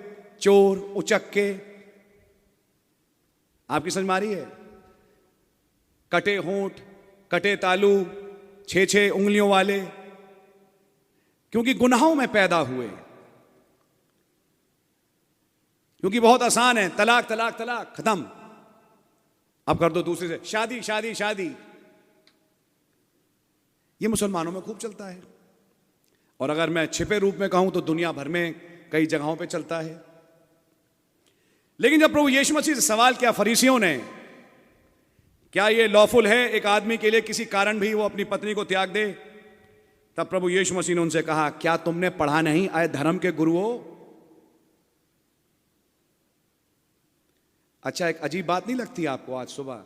चोर उचक्के, आपकी समझ में आ रही है? कटे होंठ, कटे तालू, 6-6 उंगलियों वाले, क्योंकि गुनाहों में पैदा हुए। क्योंकि बहुत आसान है, तलाक तलाक तलाक, खत्म, अब कर दो दूसरे से, शादी शादी शादी। ये मुसलमानों में खूब चलता है, और अगर मैं छिपे रूप में कहूं तो दुनिया भर में कई जगहों पे चलता है। लेकिन जब प्रभु यीशु मसीह से सवाल किया फरीसियों ने, क्या ये लॉफुल है एक आदमी के लिए किसी कारण भी वो अपनी पत्नी को त्याग दे? तब प्रभु यीशु मसीह ने उनसे कहा, क्या तुमने पढ़ा नहीं आए धर्म के गुरुओं? अच्छा, एक अजीब बात नहीं लगती आपको आज सुबह,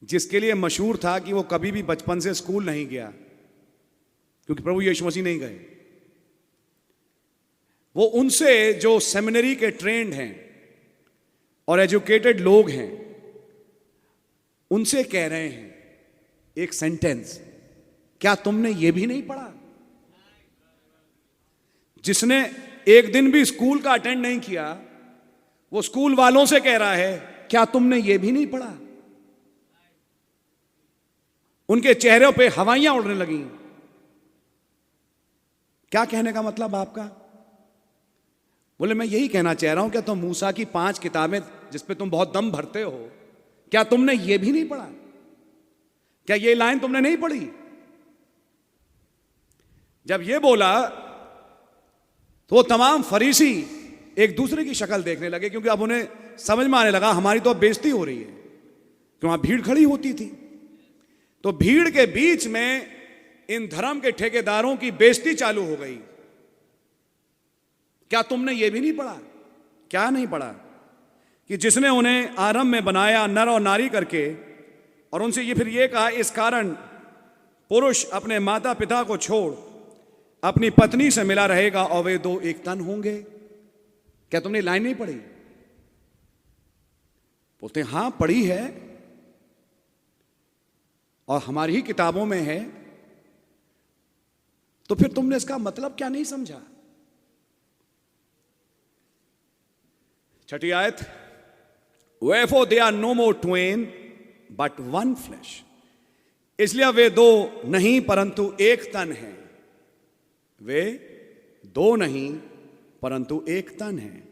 जिसके लिए मशहूर था कि वो कभी भी बचपन से स्कूल नहीं गया, क्योंकि प्रभु यीशु मसीह नहीं गए, वो उनसे जो सेमिनरी के ट्रेंड हैं और एजुकेटेड लोग हैं उनसे कह रहे हैं एक सेंटेंस, क्या तुमने ये भी नहीं पढ़ा? जिसने एक दिन भी स्कूल का अटेंड नहीं किया वो स्कूल वालों से कह रहा है क्या तुमने ये भी नहीं पढ़ा? उनके चेहरों पे हवाइयां उड़ने लगी। क्या कहने का मतलब आपका? बोले मैं यही कहना चाह रहा हूं, क्या तुम मूसा की 5 किताबें जिस पे तुम बहुत दम भरते हो, क्या तुमने ये भी नहीं पढ़ा? क्या ये लाइन तुमने नहीं पढ़ी? जब ये बोला तो वो तमाम फरीसी एक दूसरे की शक्ल देखने लगे, क्योंकि अब उन्हें समझ में आने लगा हमारी तो अब बेइज्जती हो रही है। तो वहां भीड़ खड़ी होती थी, तो भीड़ के बीच में इन धर्म के ठेकेदारों की बेइज्जती चालू हो गई। क्या तुमने ये भी नहीं पढ़ा? क्या नहीं पढ़ा? कि जिसने उन्हें आरंभ में बनाया नर और नारी करके, और उनसे ये फिर ये कहा इस कारण पुरुष अपने माता पिता को छोड़ अपनी पत्नी से मिला रहेगा और वे 2 एक तन होंगे। क्या तुमने लाइन नहीं पढ़ी? बोलते हां पढ़ी है और हमारी ही किताबों में है, तो फिर तुमने इसका मतलब क्या नहीं समझा? 6ठी आयत, Wherefore they are no more twain but one flesh, इसलिए वे 2 नहीं परंतु एक तन हैं। वे 2 नहीं परंतु एक तन है।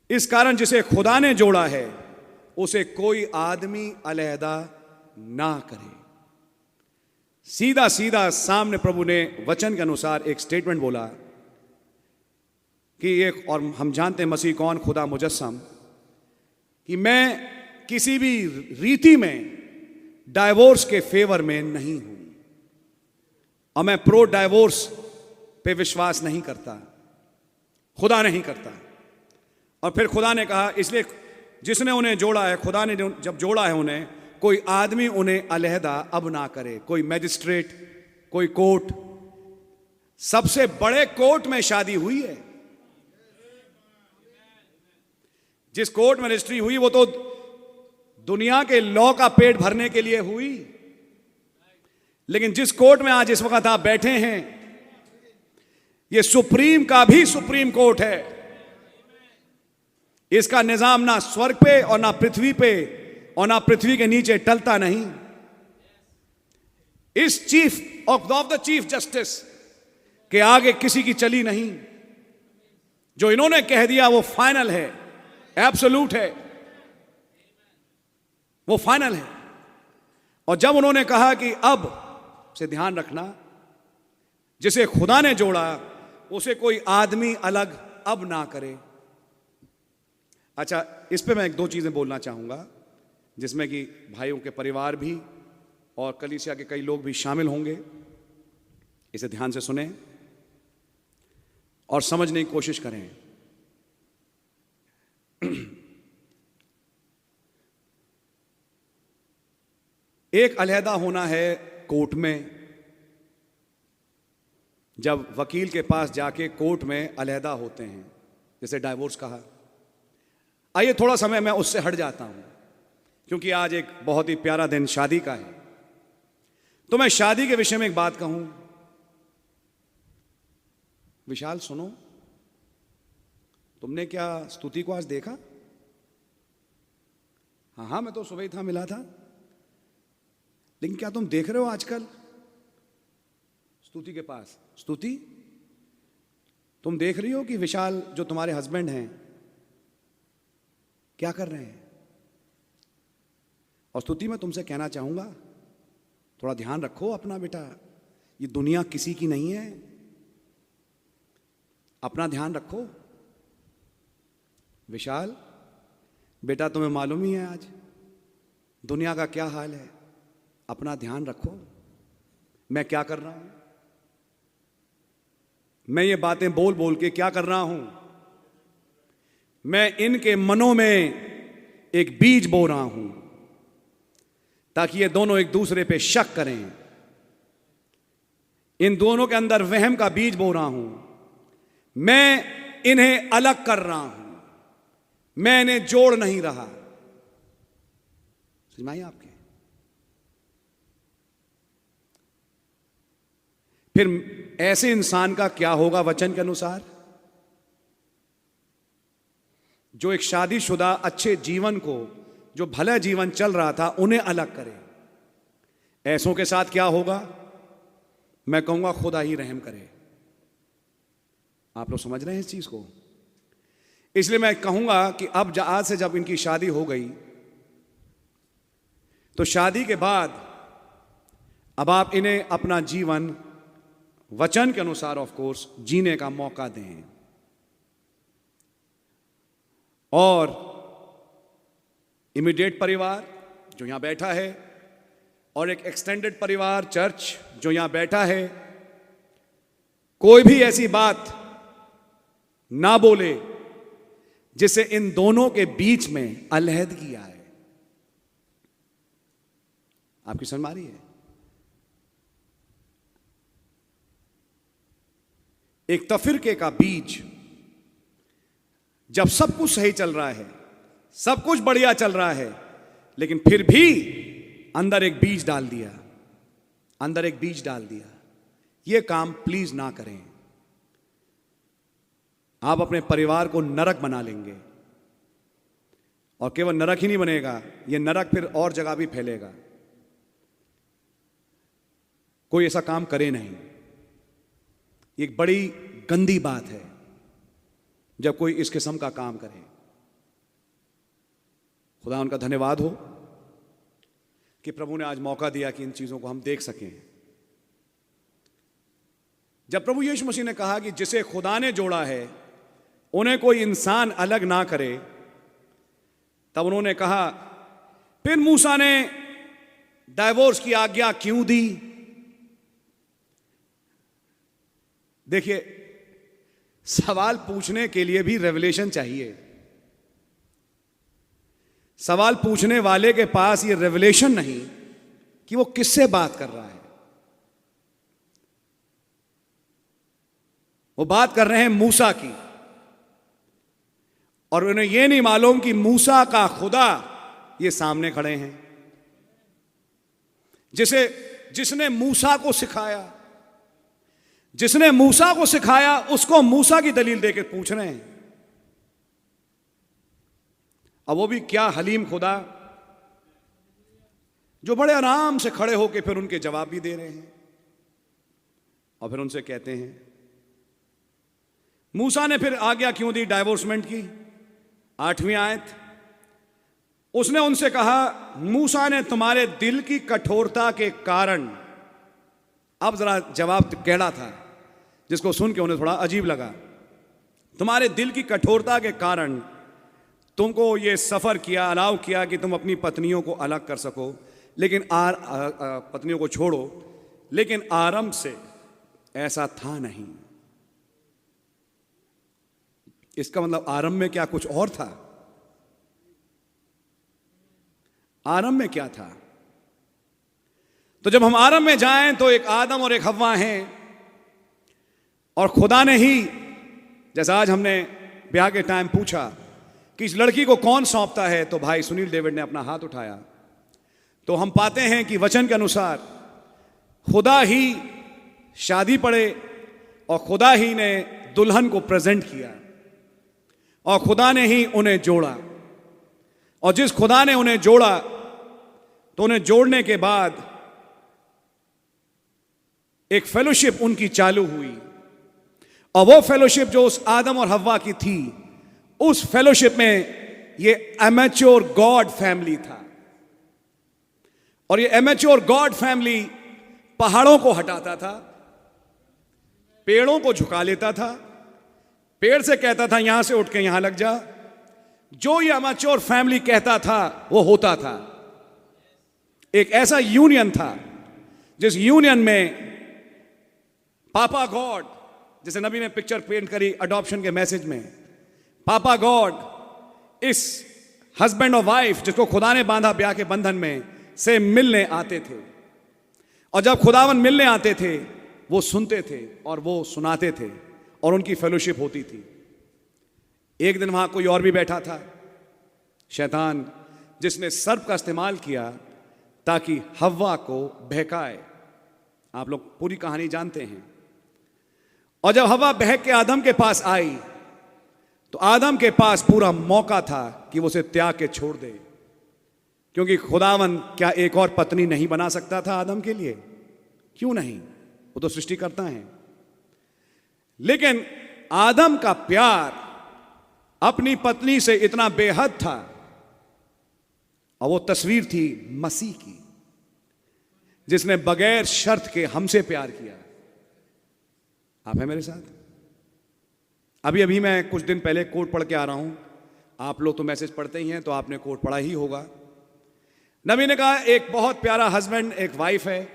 इस कारण जिसे खुदा ने जोड़ा है उसे कोई आदमी अलहदा ना करे। सीधा सीधा सामने प्रभु ने वचन के अनुसार एक स्टेटमेंट बोला कि एक, और हम जानते हैं मसीह कौन, खुदा मुजस्सम, कि मैं किसी भी रीति में डाइवोर्स के फेवर में नहीं हूं और मैं प्रो डाइवोर्स पे विश्वास नहीं करता, खुदा नहीं करता। और फिर खुदा ने कहा इसलिए जिसने उन्हें जोड़ा है, खुदा ने जब जोड़ा है उन्हें, कोई आदमी उन्हें अलहदा अब ना करे। कोई मैजिस्ट्रेट, कोई कोर्ट, सबसे बड़े कोर्ट में शादी हुई है। जिस कोर्ट में रजिस्ट्री हुई वो तो दुनिया के लॉ का पेट भरने के लिए हुई, लेकिन जिस कोर्ट में आज इस वक्त आप बैठे हैं ये सुप्रीम का भी सुप्रीम कोर्ट है। इसका निजाम ना स्वर्ग पे और ना पृथ्वी पे और ना पृथ्वी के नीचे टलता नहीं। इस chief of the chief justice के आगे किसी की चली नहीं। जो इन्होंने कह दिया वो फाइनल है, एब्सोल्यूट है, वो फाइनल है। और जब उन्होंने कहा कि अब से ध्यान रखना, जिसे खुदा ने जोड़ा उसे कोई आदमी अलग अब ना करे। अच्छा, इस पे मैं 1-2 चीजें बोलना चाहूंगा जिसमें कि भाइयों के परिवार भी और कलीसिया के कई लोग भी शामिल होंगे। इसे ध्यान से सुने और समझने की कोशिश करें। एक अलहदा होना है कोर्ट में, जब वकील के पास जाके कोर्ट में अलहदा होते हैं, जैसे डाइवोर्स कहा। आइए थोड़ा समय मैं उससे हट जाता हूं क्योंकि आज एक बहुत ही प्यारा दिन शादी का है, तो मैं शादी के विषय में एक बात कहूं। विशाल सुनो, तुमने क्या स्तुति को आज देखा? हाँ, मैं तो सुबह ही था, मिला था। लेकिन क्या तुम देख रहे हो आजकल स्तुति के पास? स्तुति, तुम देख रही हो कि विशाल जो तुम्हारे हस्बैंड हैं क्या कर रहे हैं? और स्तुति मैं तुमसे कहना चाहूंगा थोड़ा ध्यान रखो अपना बेटा, ये दुनिया किसी की नहीं है, अपना ध्यान रखो। विशाल बेटा, तुम्हें मालूम ही है आज दुनिया का क्या हाल है, अपना ध्यान रखो। मैं क्या कर रहा हूं, मैं ये बातें बोल बोल के क्या कर रहा हूं? मैं इनके मनों में एक बीज बो रहा हूं ताकि ये दोनों एक दूसरे पे शक करें। इन दोनों के अंदर वहम का बीज बो रहा हूं मैं इन्हें अलग कर रहा हूं, मैं इन्हें जोड़ नहीं रहा। समझ में आई आपके? फिर ऐसे इंसान का क्या होगा वचन के अनुसार? जो एक शादीशुदा अच्छे जीवन को, जो भला जीवन चल रहा था, उन्हें अलग करे। ऐसों के साथ क्या होगा? मैं कहूंगा खुदा ही रहम करे। आप लोग समझ रहे हैं इस चीज को? इसलिए मैं कहूंगा कि अब आज से जब इनकी शादी हो गई, तो शादी के बाद अब आप इन्हें अपना जीवन वचन के अनुसार ऑफ कोर्स जीने का मौका दें। और इमीडिएट परिवार जो यहां बैठा है, और एक एक्सटेंडेड परिवार चर्च जो यहां बैठा है, कोई भी ऐसी बात ना बोले जिससे इन दोनों के बीच में अलहदगी आए। आपकी समझ में आ रही है? एक तफरीके का बीज, जब सब कुछ सही चल रहा है, सब कुछ बढ़िया चल रहा है, लेकिन फिर भी अंदर एक बीज डाल दिया, अंदर एक बीज डाल दिया। यह काम प्लीज ना करें। आप अपने परिवार को नरक बना लेंगे, और केवल नरक ही नहीं बनेगा, यह नरक फिर और जगह भी फैलेगा। कोई ऐसा काम करे नहीं। एक बड़ी गंदी बात है जब कोई इस किस्म का काम करे। खुदा उनका धन्यवाद हो कि प्रभु ने आज मौका दिया कि इन चीजों को हम देख सकें। जब प्रभु यीशु मसीह ने कहा कि जिसे खुदा ने जोड़ा है उन्हें कोई इंसान अलग ना करे, तब उन्होंने कहा फिर मूसा ने डाइवोर्स की आज्ञा क्यों दी? देखिए, सवाल पूछने के लिए भी रेवलेशन चाहिए। सवाल पूछने वाले के पास ये रेवलेशन नहीं कि वो किससे बात कर रहा है। वो बात कर रहे हैं मूसा की, और उन्हें यह नहीं मालूम कि मूसा का खुदा ये सामने खड़े हैं, जिसने मूसा को सिखाया, जिसने मूसा को सिखाया उसको मूसा की दलील देकर पूछ रहे हैं। अब वो भी क्या हलीम खुदा, जो बड़े आराम से खड़े होकर फिर उनके जवाब भी दे रहे हैं। और फिर उनसे कहते हैं, मूसा ने फिर आज्ञा क्यों दी डाइवोर्समेंट की? 8वीं आयत, उसने उनसे कहा मूसा ने तुम्हारे दिल की कठोरता के कारण। अब जरा जवाब टेढ़ा था, जिसको सुन के उन्हें थोड़ा अजीब लगा। तुम्हारे दिल की कठोरता के कारण तुमको ये सफर किया, अलाउ किया कि तुम अपनी पत्नियों को अलग कर सको, लेकिन पत्नियों को छोड़ो, लेकिन आरंभ से ऐसा था नहीं। इसका मतलब आरंभ में क्या कुछ और था? आरंभ में क्या था? तो जब हम आरंभ में जाएं तो एक आदम और एक हव्वा हैं, और खुदा ने ही, जैसा आज हमने ब्याह के टाइम पूछा कि इस लड़की को कौन सौंपता है, तो भाई सुनील डेविड ने अपना हाथ उठाया। तो हम पाते हैं कि वचन के अनुसार खुदा ही शादी पड़े, और खुदा ही ने दुल्हन को प्रेजेंट किया, और खुदा ने ही उन्हें जोड़ा। और जिस खुदा ने उन्हें जोड़ा, तो उन्हें जोड़ने के बाद एक फेलोशिप उनकी चालू हुई, और वो फेलोशिप जो उस आदम और हव्वा की थी, उस फेलोशिप में ये एमेच्योर गॉड फैमिली था। और ये एमेच्योर गॉड फैमिली पहाड़ों को हटाता था, पेड़ों को झुका लेता था, पेड़ से कहता था यहां से उठ के यहां लग जा। जो ये एमेच्योर फैमिली कहता था वो होता था। एक ऐसा यूनियन था जिस यूनियन में पापा गॉड, जैसे नबी ने पिक्चर पेंट करी अडॉप्शन के मैसेज में, पापा गॉड इस हस्बैंड और वाइफ जिसको खुदा ने बांधा ब्याह के बंधन में, से मिलने आते थे। और जब खुदावन मिलने आते थे वो सुनते थे और वो सुनाते थे, और उनकी फेलोशिप होती थी। एक दिन वहां कोई और भी बैठा था, शैतान, जिसने सर्प का इस्तेमाल किया ताकि हव्वा को बहकाए। आप लोग पूरी कहानी जानते हैं। और जब हव्वा बहक के आदम के पास आई तो आदम के पास पूरा मौका था कि वो उसे त्याग के छोड़ दे, क्योंकि खुदावन क्या एक और पत्नी नहीं बना सकता था आदम के लिए? क्यों नहीं? वो तो सृष्टि करता है। लेकिन आदम का प्यार अपनी पत्नी से इतना बेहद था, और वो तस्वीर थी मसीह की, जिसने बगैर शर्त के हमसे प्यार किया। आप हैं मेरे साथ? अभी मैं कुछ दिन पहले कोट पढ़ के आ रहा हूं। आप लोग तो मैसेज पढ़ते ही हैं, तो आपने कोट पढ़ा ही होगा। नबी ने कहा एक बहुत प्यारा हस्बैंड एक वाइफ है,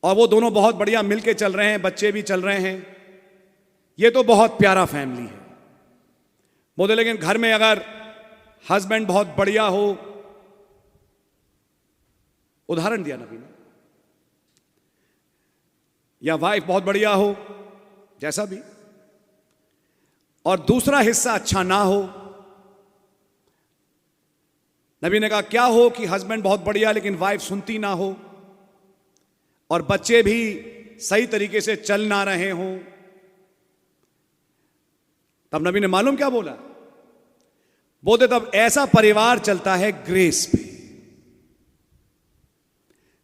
और वो दोनों बहुत बढ़िया मिलके चल रहे हैं, बच्चे भी चल रहे हैं। ये तो बहुत प्यारा फैमिली है। बोले लेकिन घर में अगर हस्बैंड बहुत बढ़िया हो, उदाहरण दिया नबी ने, या वाइफ बहुत बढ़िया हो, जैसा भी, और दूसरा हिस्सा अच्छा ना हो। नबी ने कहा क्या हो कि हस्बैंड बहुत बढ़िया लेकिन वाइफ सुनती ना हो, और बच्चे भी सही तरीके से चल ना रहे हों। तब नबी ने मालूम क्या बोला? बोलते तब ऐसा परिवार चलता है ग्रेस पे।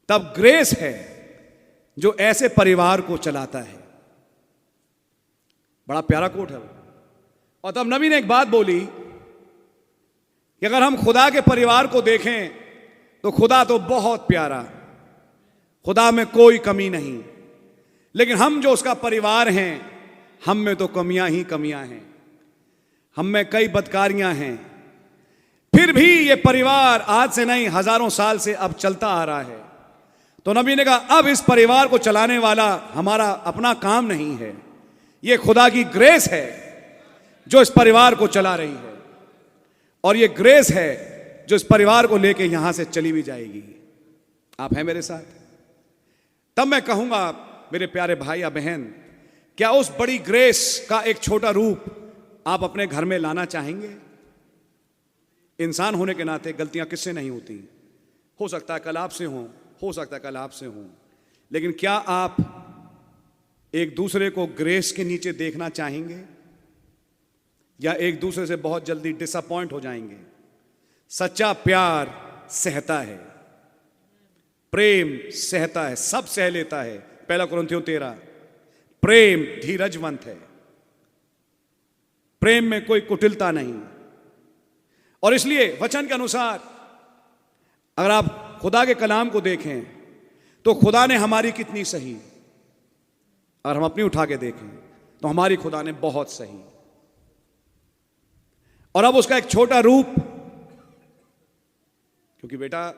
तब ग्रेस है जो ऐसे परिवार को चलाता है। बड़ा प्यारा कोट है वो। और तब नबी ने एक बात बोली कि अगर हम खुदा के परिवार को देखें तो खुदा तो बहुत प्यारा, खुदा में कोई कमी नहीं, लेकिन हम जो उसका परिवार हैं, हम में तो कमियां ही कमियां हैं, हम में कई बदकारियां हैं। फिर भी ये परिवार आज से नहीं हजारों साल से अब चलता आ रहा है। तो नबी ने कहा अब इस परिवार को चलाने वाला हमारा अपना काम नहीं है, ये खुदा की ग्रेस है जो इस परिवार को चला रही है, और ये ग्रेस है जो इस परिवार को लेके यहां से चली भी जाएगी। आप हैं मेरे साथ? तब मैं कहूंगा मेरे प्यारे भाई या बहन, क्या उस बड़ी ग्रेस का एक छोटा रूप आप अपने घर में लाना चाहेंगे? इंसान होने के नाते गलतियां किससे नहीं होती? हो सकता है कल आपसे हो सकता है कल आपसे हो, लेकिन क्या आप एक दूसरे को ग्रेस के नीचे देखना चाहेंगे, या एक दूसरे से बहुत जल्दी डिसअपॉइंट हो जाएंगे? सच्चा प्यार सहता है, प्रेम सहता है, सब सह लेता है। 1 कुरिन्थियों 13। प्रेम धीरजवंत है, प्रेम में कोई कुटिलता नहीं। और इसलिए वचन के अनुसार अगर आप खुदा के कलाम को देखें तो खुदा ने हमारी कितनी सही, अगर हम अपनी उठा के देखें तो हमारी खुदा ने बहुत सही। और अब उसका एक छोटा रूप, क्योंकि बेटा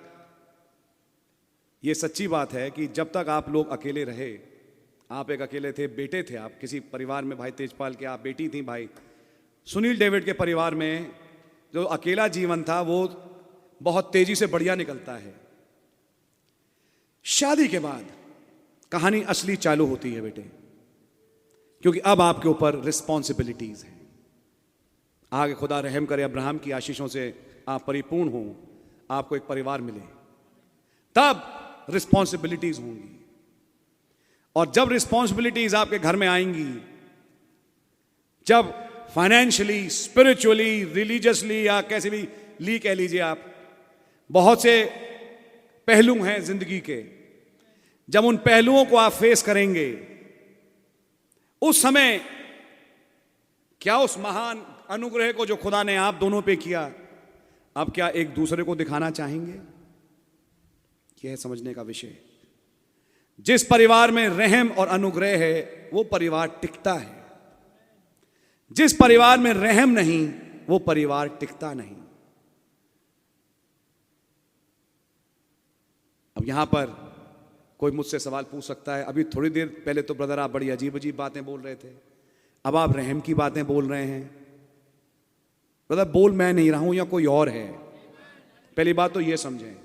ये सच्ची बात है कि जब तक आप लोग अकेले रहे, आप एक अकेले थे, बेटे थे आप किसी परिवार में, भाई तेजपाल के आप बेटी थी, भाई सुनील डेविड के परिवार में जो अकेला जीवन था वो बहुत तेजी से बढ़िया निकलता है। शादी के बाद कहानी असली चालू होती है बेटे, क्योंकि अब आपके ऊपर रिस्पॉन्सिबिलिटीज हैं। आगे खुदा रहम करे, अब्राहम की आशीषों से आप परिपूर्ण हो, आपको एक परिवार मिले, तब रिस्पॉन्सिबिलिटीज होंगी। और जब रिस्पॉन्सिबिलिटीज आपके घर में आएंगी, जब फाइनेंशियली, स्पिरिचुअली, रिलीजियसली, या कैसे भी ली कह लीजिए आप, बहुत से पहलू हैं जिंदगी के, जब उन पहलुओं को आप फेस करेंगे, उस समय क्या उस महान अनुग्रह को जो खुदा ने आप दोनों पे किया, आप क्या एक दूसरे को दिखाना चाहेंगे? यह है समझने का विषय। जिस परिवार में रहम और अनुग्रह है वो परिवार टिकता है, जिस परिवार में रहम नहीं वो परिवार टिकता नहीं। अब यहां पर कोई मुझसे सवाल पूछ सकता है, अभी थोड़ी देर पहले तो ब्रदर आप बड़ी अजीब अजीब बातें बोल रहे थे, अब आप रहम की बातें बोल रहे हैं। ब्रदर बोल मैं नहीं रहा हूं या कोई और है, पहली बात तो यह समझें।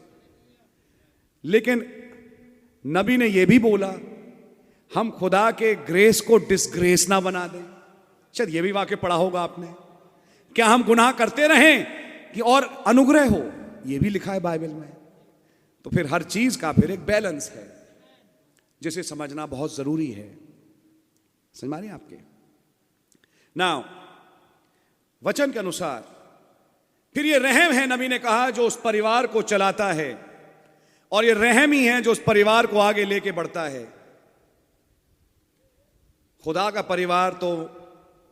लेकिन नबी ने यह भी बोला हम खुदा के ग्रेस को डिसग्रेस ना बना दें। शायद ये भी वाक्य पढ़ा होगा आपने। क्या हम गुनाह करते रहें कि और अनुग्रह हो? ये भी लिखा है बाइबल में। तो फिर हर चीज का फिर एक बैलेंस है जिसे समझना बहुत जरूरी है। समझ मारिए आपके नाउ वचन के अनुसार फिर ये रहम है, नबी ने कहा, जो उस परिवार को चलाता है, और ये रहम ही है जो उस परिवार को आगे लेके बढ़ता है। खुदा का परिवार तो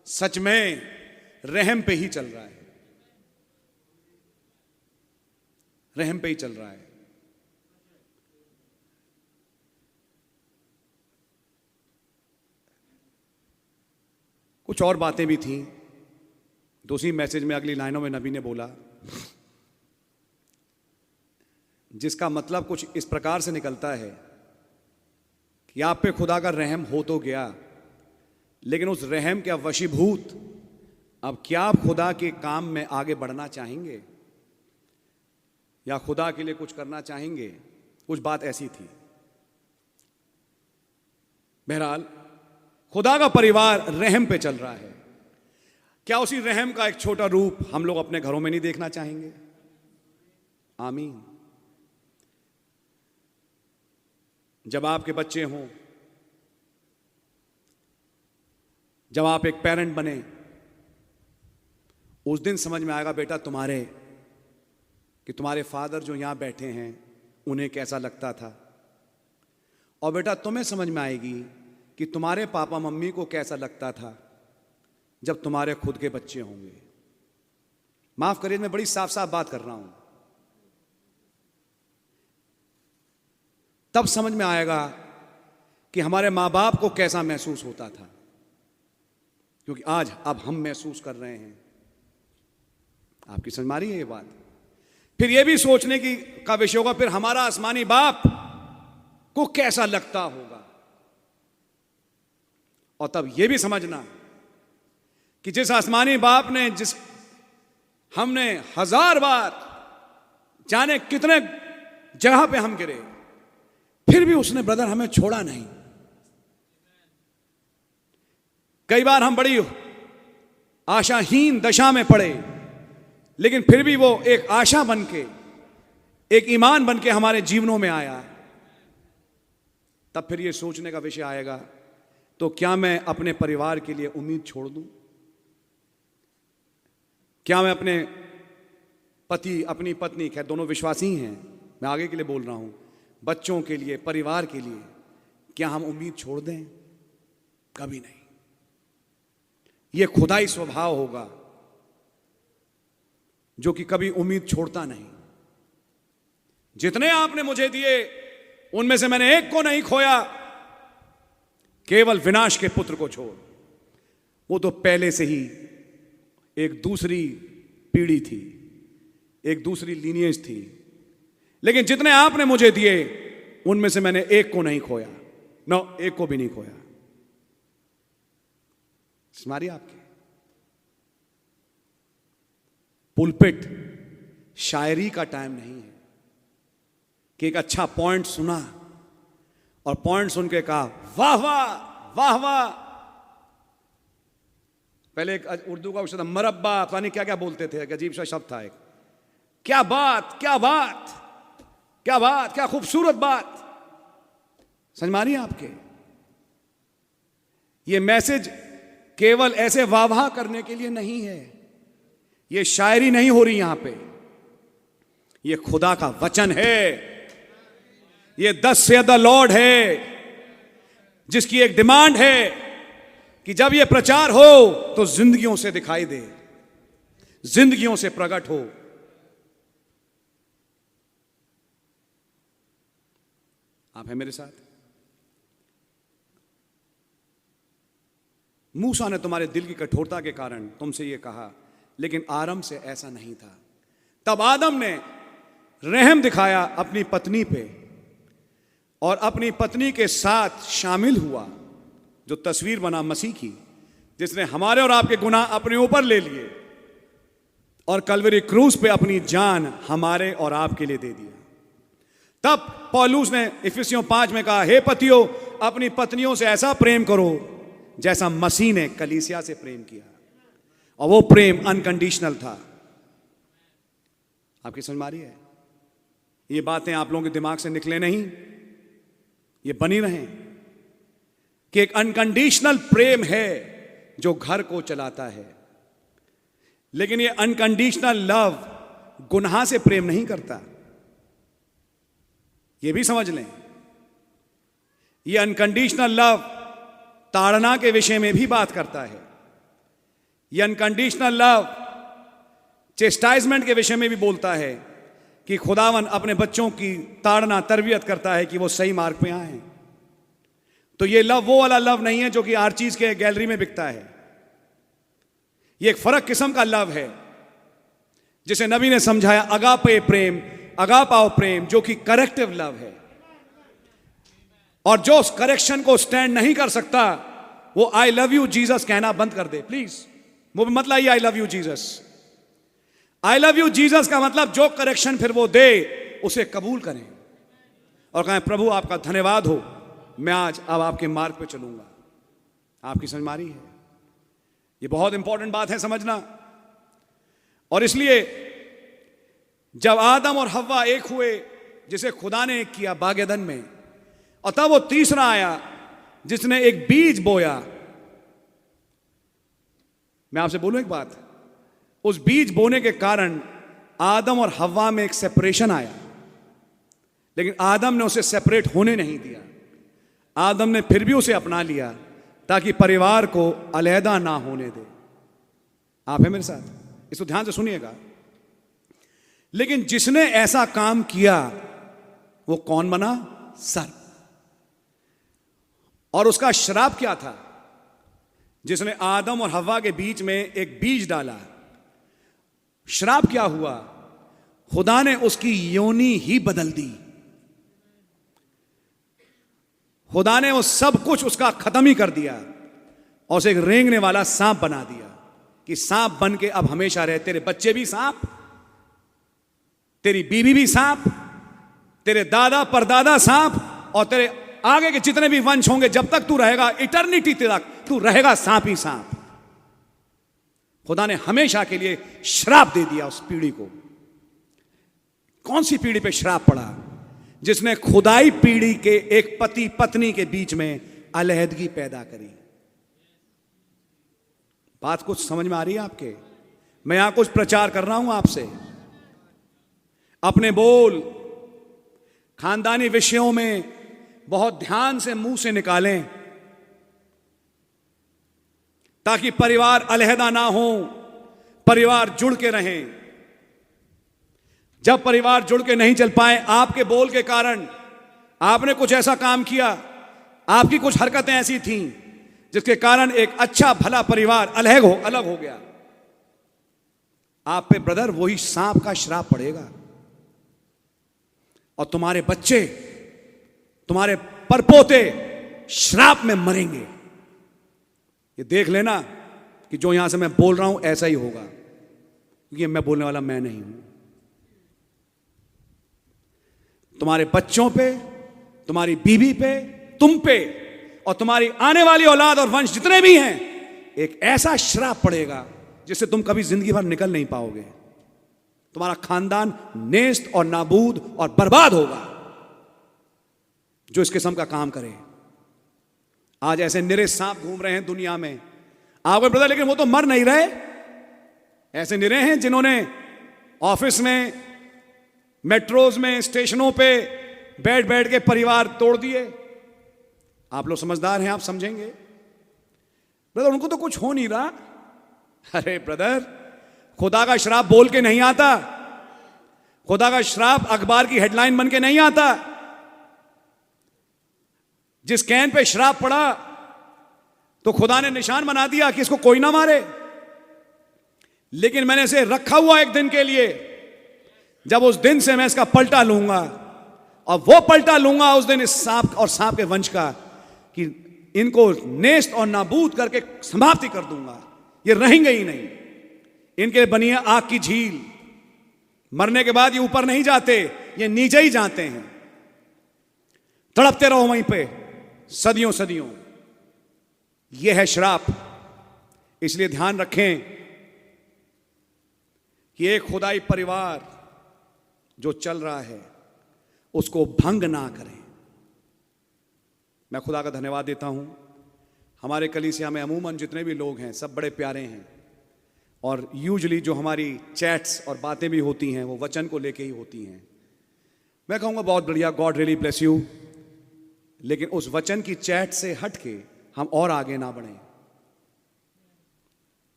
सच में रहम पे ही चल रहा है, रहम पे ही चल रहा है। कुछ और बातें भी थी दूसरी मैसेज में, अगली लाइनों में नबी ने बोला, जिसका मतलब कुछ इस प्रकार से निकलता है कि आप पे खुदा का रहम हो तो गया, लेकिन उस रहम के वशीभूत अब क्या आप खुदा के काम में आगे बढ़ना चाहेंगे या खुदा के लिए कुछ करना चाहेंगे? कुछ बात ऐसी थी। बहरहाल खुदा का परिवार रहम पे चल रहा है। क्या उसी रहम का एक छोटा रूप हम लोग अपने घरों में नहीं देखना चाहेंगे? आमीन। जब आपके बच्चे हों, जब आप एक पेरेंट बने, उस दिन समझ में आएगा बेटा तुम्हारे फादर जो यहां बैठे हैं उन्हें कैसा लगता था, और बेटा तुम्हें समझ में आएगी कि तुम्हारे पापा मम्मी को कैसा लगता था जब तुम्हारे खुद के बच्चे होंगे। माफ करिए, मैं बड़ी साफ साफ बात कर रहा हूं। तब समझ में आएगा कि हमारे मां बाप को कैसा महसूस होता था, क्योंकि आज अब हम महसूस कर रहे हैं। आपकी समझ में आ रही है ये बात? फिर ये भी सोचने की का विषय होगा, फिर हमारा आसमानी बाप को कैसा लगता होगा, और तब ये भी समझना कि जिस आसमानी बाप ने, जिस हमने 1000 बार जाने कितने जगह पे हम गिरे, फिर भी उसने ब्रदर हमें छोड़ा नहीं। कई बार हम बड़ी आशाहीन दशा में पड़े, लेकिन फिर भी वो एक आशा बनके, एक ईमान बनके हमारे जीवनों में आया। तब फिर ये सोचने का विषय आएगा, तो क्या मैं अपने परिवार के लिए उम्मीद छोड़ दूं? क्या मैं अपने पति, अपनी पत्नी, खैर दोनों विश्वासी हैं, मैं आगे के लिए बोल रहा हूं, बच्चों के लिए, परिवार के लिए, क्या हम उम्मीद छोड़ दें? कभी नहीं। यह खुदाई स्वभाव होगा जो कि कभी उम्मीद छोड़ता नहीं। जितने आपने मुझे दिए उनमें से मैंने एक को नहीं खोया, केवल विनाश के पुत्र को छोड़। वो तो पहले से ही एक दूसरी पीढ़ी थी, एक दूसरी लीनियज थी, लेकिन जितने आपने मुझे दिए उनमें से मैंने एक को नहीं खोया, एक को भी नहीं खोया। स्मारी आपके पुलपिट शायरी का टाइम नहीं है कि एक अच्छा पॉइंट सुना और पॉइंट सुन के कहा वाह वाह वाह वाह। पहले एक उर्दू का शब्द मरब्बा, पता नहीं क्या क्या बोलते थे, एक अजीब सा शब्द था एक, क्या बात क्या बात क्या बात, क्या खूबसूरत बात। समझ मारिए आपके? ये मैसेज केवल ऐसे वाह वाह करने के लिए नहीं है, ये शायरी नहीं हो रही यहां पे, ये खुदा का वचन है, ये दस से द लॉर्ड है, जिसकी एक डिमांड है कि जब ये प्रचार हो तो जिंदगियों से दिखाई दे, जिंदगियों से प्रकट हो। आप हैं मेरे साथ? मूसा ने तुम्हारे दिल की कठोरता के कारण तुमसे यह कहा, लेकिन आरंभ से ऐसा नहीं था। तब आदम ने रहम दिखाया अपनी पत्नी पे और अपनी पत्नी के साथ शामिल हुआ, जो तस्वीर बना मसीह की, जिसने हमारे और आपके गुनाह अपने ऊपर ले लिए और कलवरी क्रूस पे अपनी जान हमारे और आपके लिए दे दिया। तब पौलुस ने इफिसियों 5 में कहा, हे पतियों अपनी पत्नियों से ऐसा प्रेम करो जैसा मसीह ने कलीसिया से प्रेम किया, और वो प्रेम अनकंडीशनल था। आपकी समझ में आ रही है? ये बातें आप लोगों के दिमाग से निकले नहीं, ये बनी रहें कि एक अनकंडीशनल प्रेम है जो घर को चलाता है। लेकिन ये अनकंडीशनल लव गुनाह से प्रेम नहीं करता, ये भी समझ लें। ये अनकंडीशनल लव ताड़ना के विषय में भी बात करता है। ये अनकंडीशनल लव चेस्टाइजमेंट के विषय में भी बोलता है कि खुदावन अपने बच्चों की ताड़ना तरबियत करता है कि वो सही मार्ग पे आए। तो ये लव वो वाला लव नहीं है जो कि हर चीज के गैलरी में बिकता है। ये एक फर्क किस्म का लव है जिसे नबी ने समझाया अगापे प्रेम, अगापाओ प्रेम, जो कि करेक्टिव लव है। और जो उस करेक्शन को स्टैंड नहीं कर सकता वो आई लव यू जीसस कहना बंद कर दे प्लीज। वो मत लाइए आई love you Jesus. I love you Jesus का मतलब जो करेक्शन फिर वो दे उसे कबूल करें और कहें प्रभु आपका धन्यवाद हो, मैं आज अब आपके मार्ग पे चलूंगा। आपकी समझ में आ रही है? ये बहुत इंपॉर्टेंट बात है समझना। और इसलिए जब आदम और हव्वा एक हुए, जिसे खुदा ने एक किया बाग एदन में, और तब वो तीसरा आया जिसने एक बीज बोया। मैं आपसे बोलूं एक बात, उस बीज बोने के कारण आदम और हव्वा में एक सेपरेशन आया, लेकिन आदम ने उसे सेपरेट होने नहीं दिया। आदम ने फिर भी उसे अपना लिया ताकि परिवार को अलहदा ना होने दे। आप हैं मेरे साथ? इसको ध्यान से सुनिएगा। लेकिन जिसने ऐसा काम किया वो कौन बना? सर्प। और उसका श्राप क्या था? जिसने आदम और हव्वा के बीच में एक बीज डाला। श्राप क्या हुआ? खुदा ने उसकी योनि ही बदल दी। खुदा ने वो सब कुछ उसका खत्म ही कर दिया और उसे एक रेंगने वाला सांप बना दिया कि सांप बन के अब हमेशा रहे। तेरे बच्चे भी सांप, तेरी बीवी भी सांप, तेरे दादा परदादा सांप, और तेरे आगे के जितने भी वंश होंगे, जब तक तू रहेगा, इटर्निटी तक तू रहेगा सांप ही सांप। खुदा ने हमेशा के लिए श्राप दे दिया उस पीढ़ी को। कौन सी पीढ़ी पे श्राप पड़ा? जिसने खुदाई पीढ़ी के एक पति पत्नी के बीच में अलहदगी पैदा करी। बात कुछ समझ में आ रही है आपके? मैं यहां कुछ प्रचार कर रहा हूं आपसे। अपने बोल खानदानी विषयों में बहुत ध्यान से मुंह से निकालें ताकि परिवार अलहदा ना हो, परिवार जुड़ के रहें। जब परिवार जुड़ के नहीं चल पाए आपके बोल के कारण, आपने कुछ ऐसा काम किया, आपकी कुछ हरकतें ऐसी थीं जिसके कारण एक अच्छा भला परिवार अलग हो गया, आप पे ब्रदर वही सांप का श्राप पड़ेगा और तुम्हारे बच्चे, तुम्हारे परपोते श्राप में मरेंगे। ये देख लेना कि जो यहां से मैं बोल रहा हूं ऐसा ही होगा, क्योंकि मैं बोलने वाला मैं नहीं हूं। तुम्हारे बच्चों पे, तुम्हारी बीवी पे, तुम पे और तुम्हारी आने वाली औलाद और वंश जितने भी हैं, एक ऐसा श्राप पड़ेगा जिससे तुम कभी जिंदगी भर निकल नहीं पाओगे। तुम्हारा खानदान नेस्त और नाबूद और बर्बाद होगा जो इस किस्म का काम करे। आज ऐसे निरे सांप घूम रहे हैं दुनिया में। आपको ब्रदर, लेकिन वो तो मर नहीं रहे। ऐसे निरे हैं जिन्होंने ऑफिस में, मेट्रोज में, स्टेशनों पे बैठ बैठ के परिवार तोड़ दिए। आप लोग समझदार हैं, आप समझेंगे। ब्रदर उनको तो कुछ हो नहीं रहा। अरे ब्रदर, खुदा का श्राप बोल के नहीं आता। खुदा का श्राप अखबार की हेडलाइन बन के नहीं आता। जिस कैन पे श्राप पड़ा तो खुदा ने निशान बना दिया कि इसको कोई ना मारे, लेकिन मैंने इसे रखा हुआ एक दिन के लिए। जब उस दिन से मैं इसका पलटा लूंगा, और वो पलटा लूंगा उस दिन इस सांप और सांप के वंश का, कि इनको नेस्त और नाबूद करके समाप्ति कर दूंगा। ये रहेंगे ही नहीं। इनके लिए बनी है आग की झील। मरने के बाद ये ऊपर नहीं जाते, ये नीचे ही जाते हैं। तड़पते रहो वहीं पे सदियों सदियों। यह है श्राप। इसलिए ध्यान रखें कि एक खुदाई परिवार जो चल रहा है उसको भंग ना करें। मैं खुदा का धन्यवाद देता हूं। हमारे कलीसिया में अमूमन जितने भी लोग हैं सब बड़े प्यारे हैं, और यूजुअली जो हमारी चैट्स और बातें भी होती हैं वो वचन को लेके ही होती हैं। मैं कहूँगा बहुत बढ़िया, गॉड रियली ब्लेस यू। लेकिन उस वचन की चैट से हट के हम और आगे ना बढ़ें।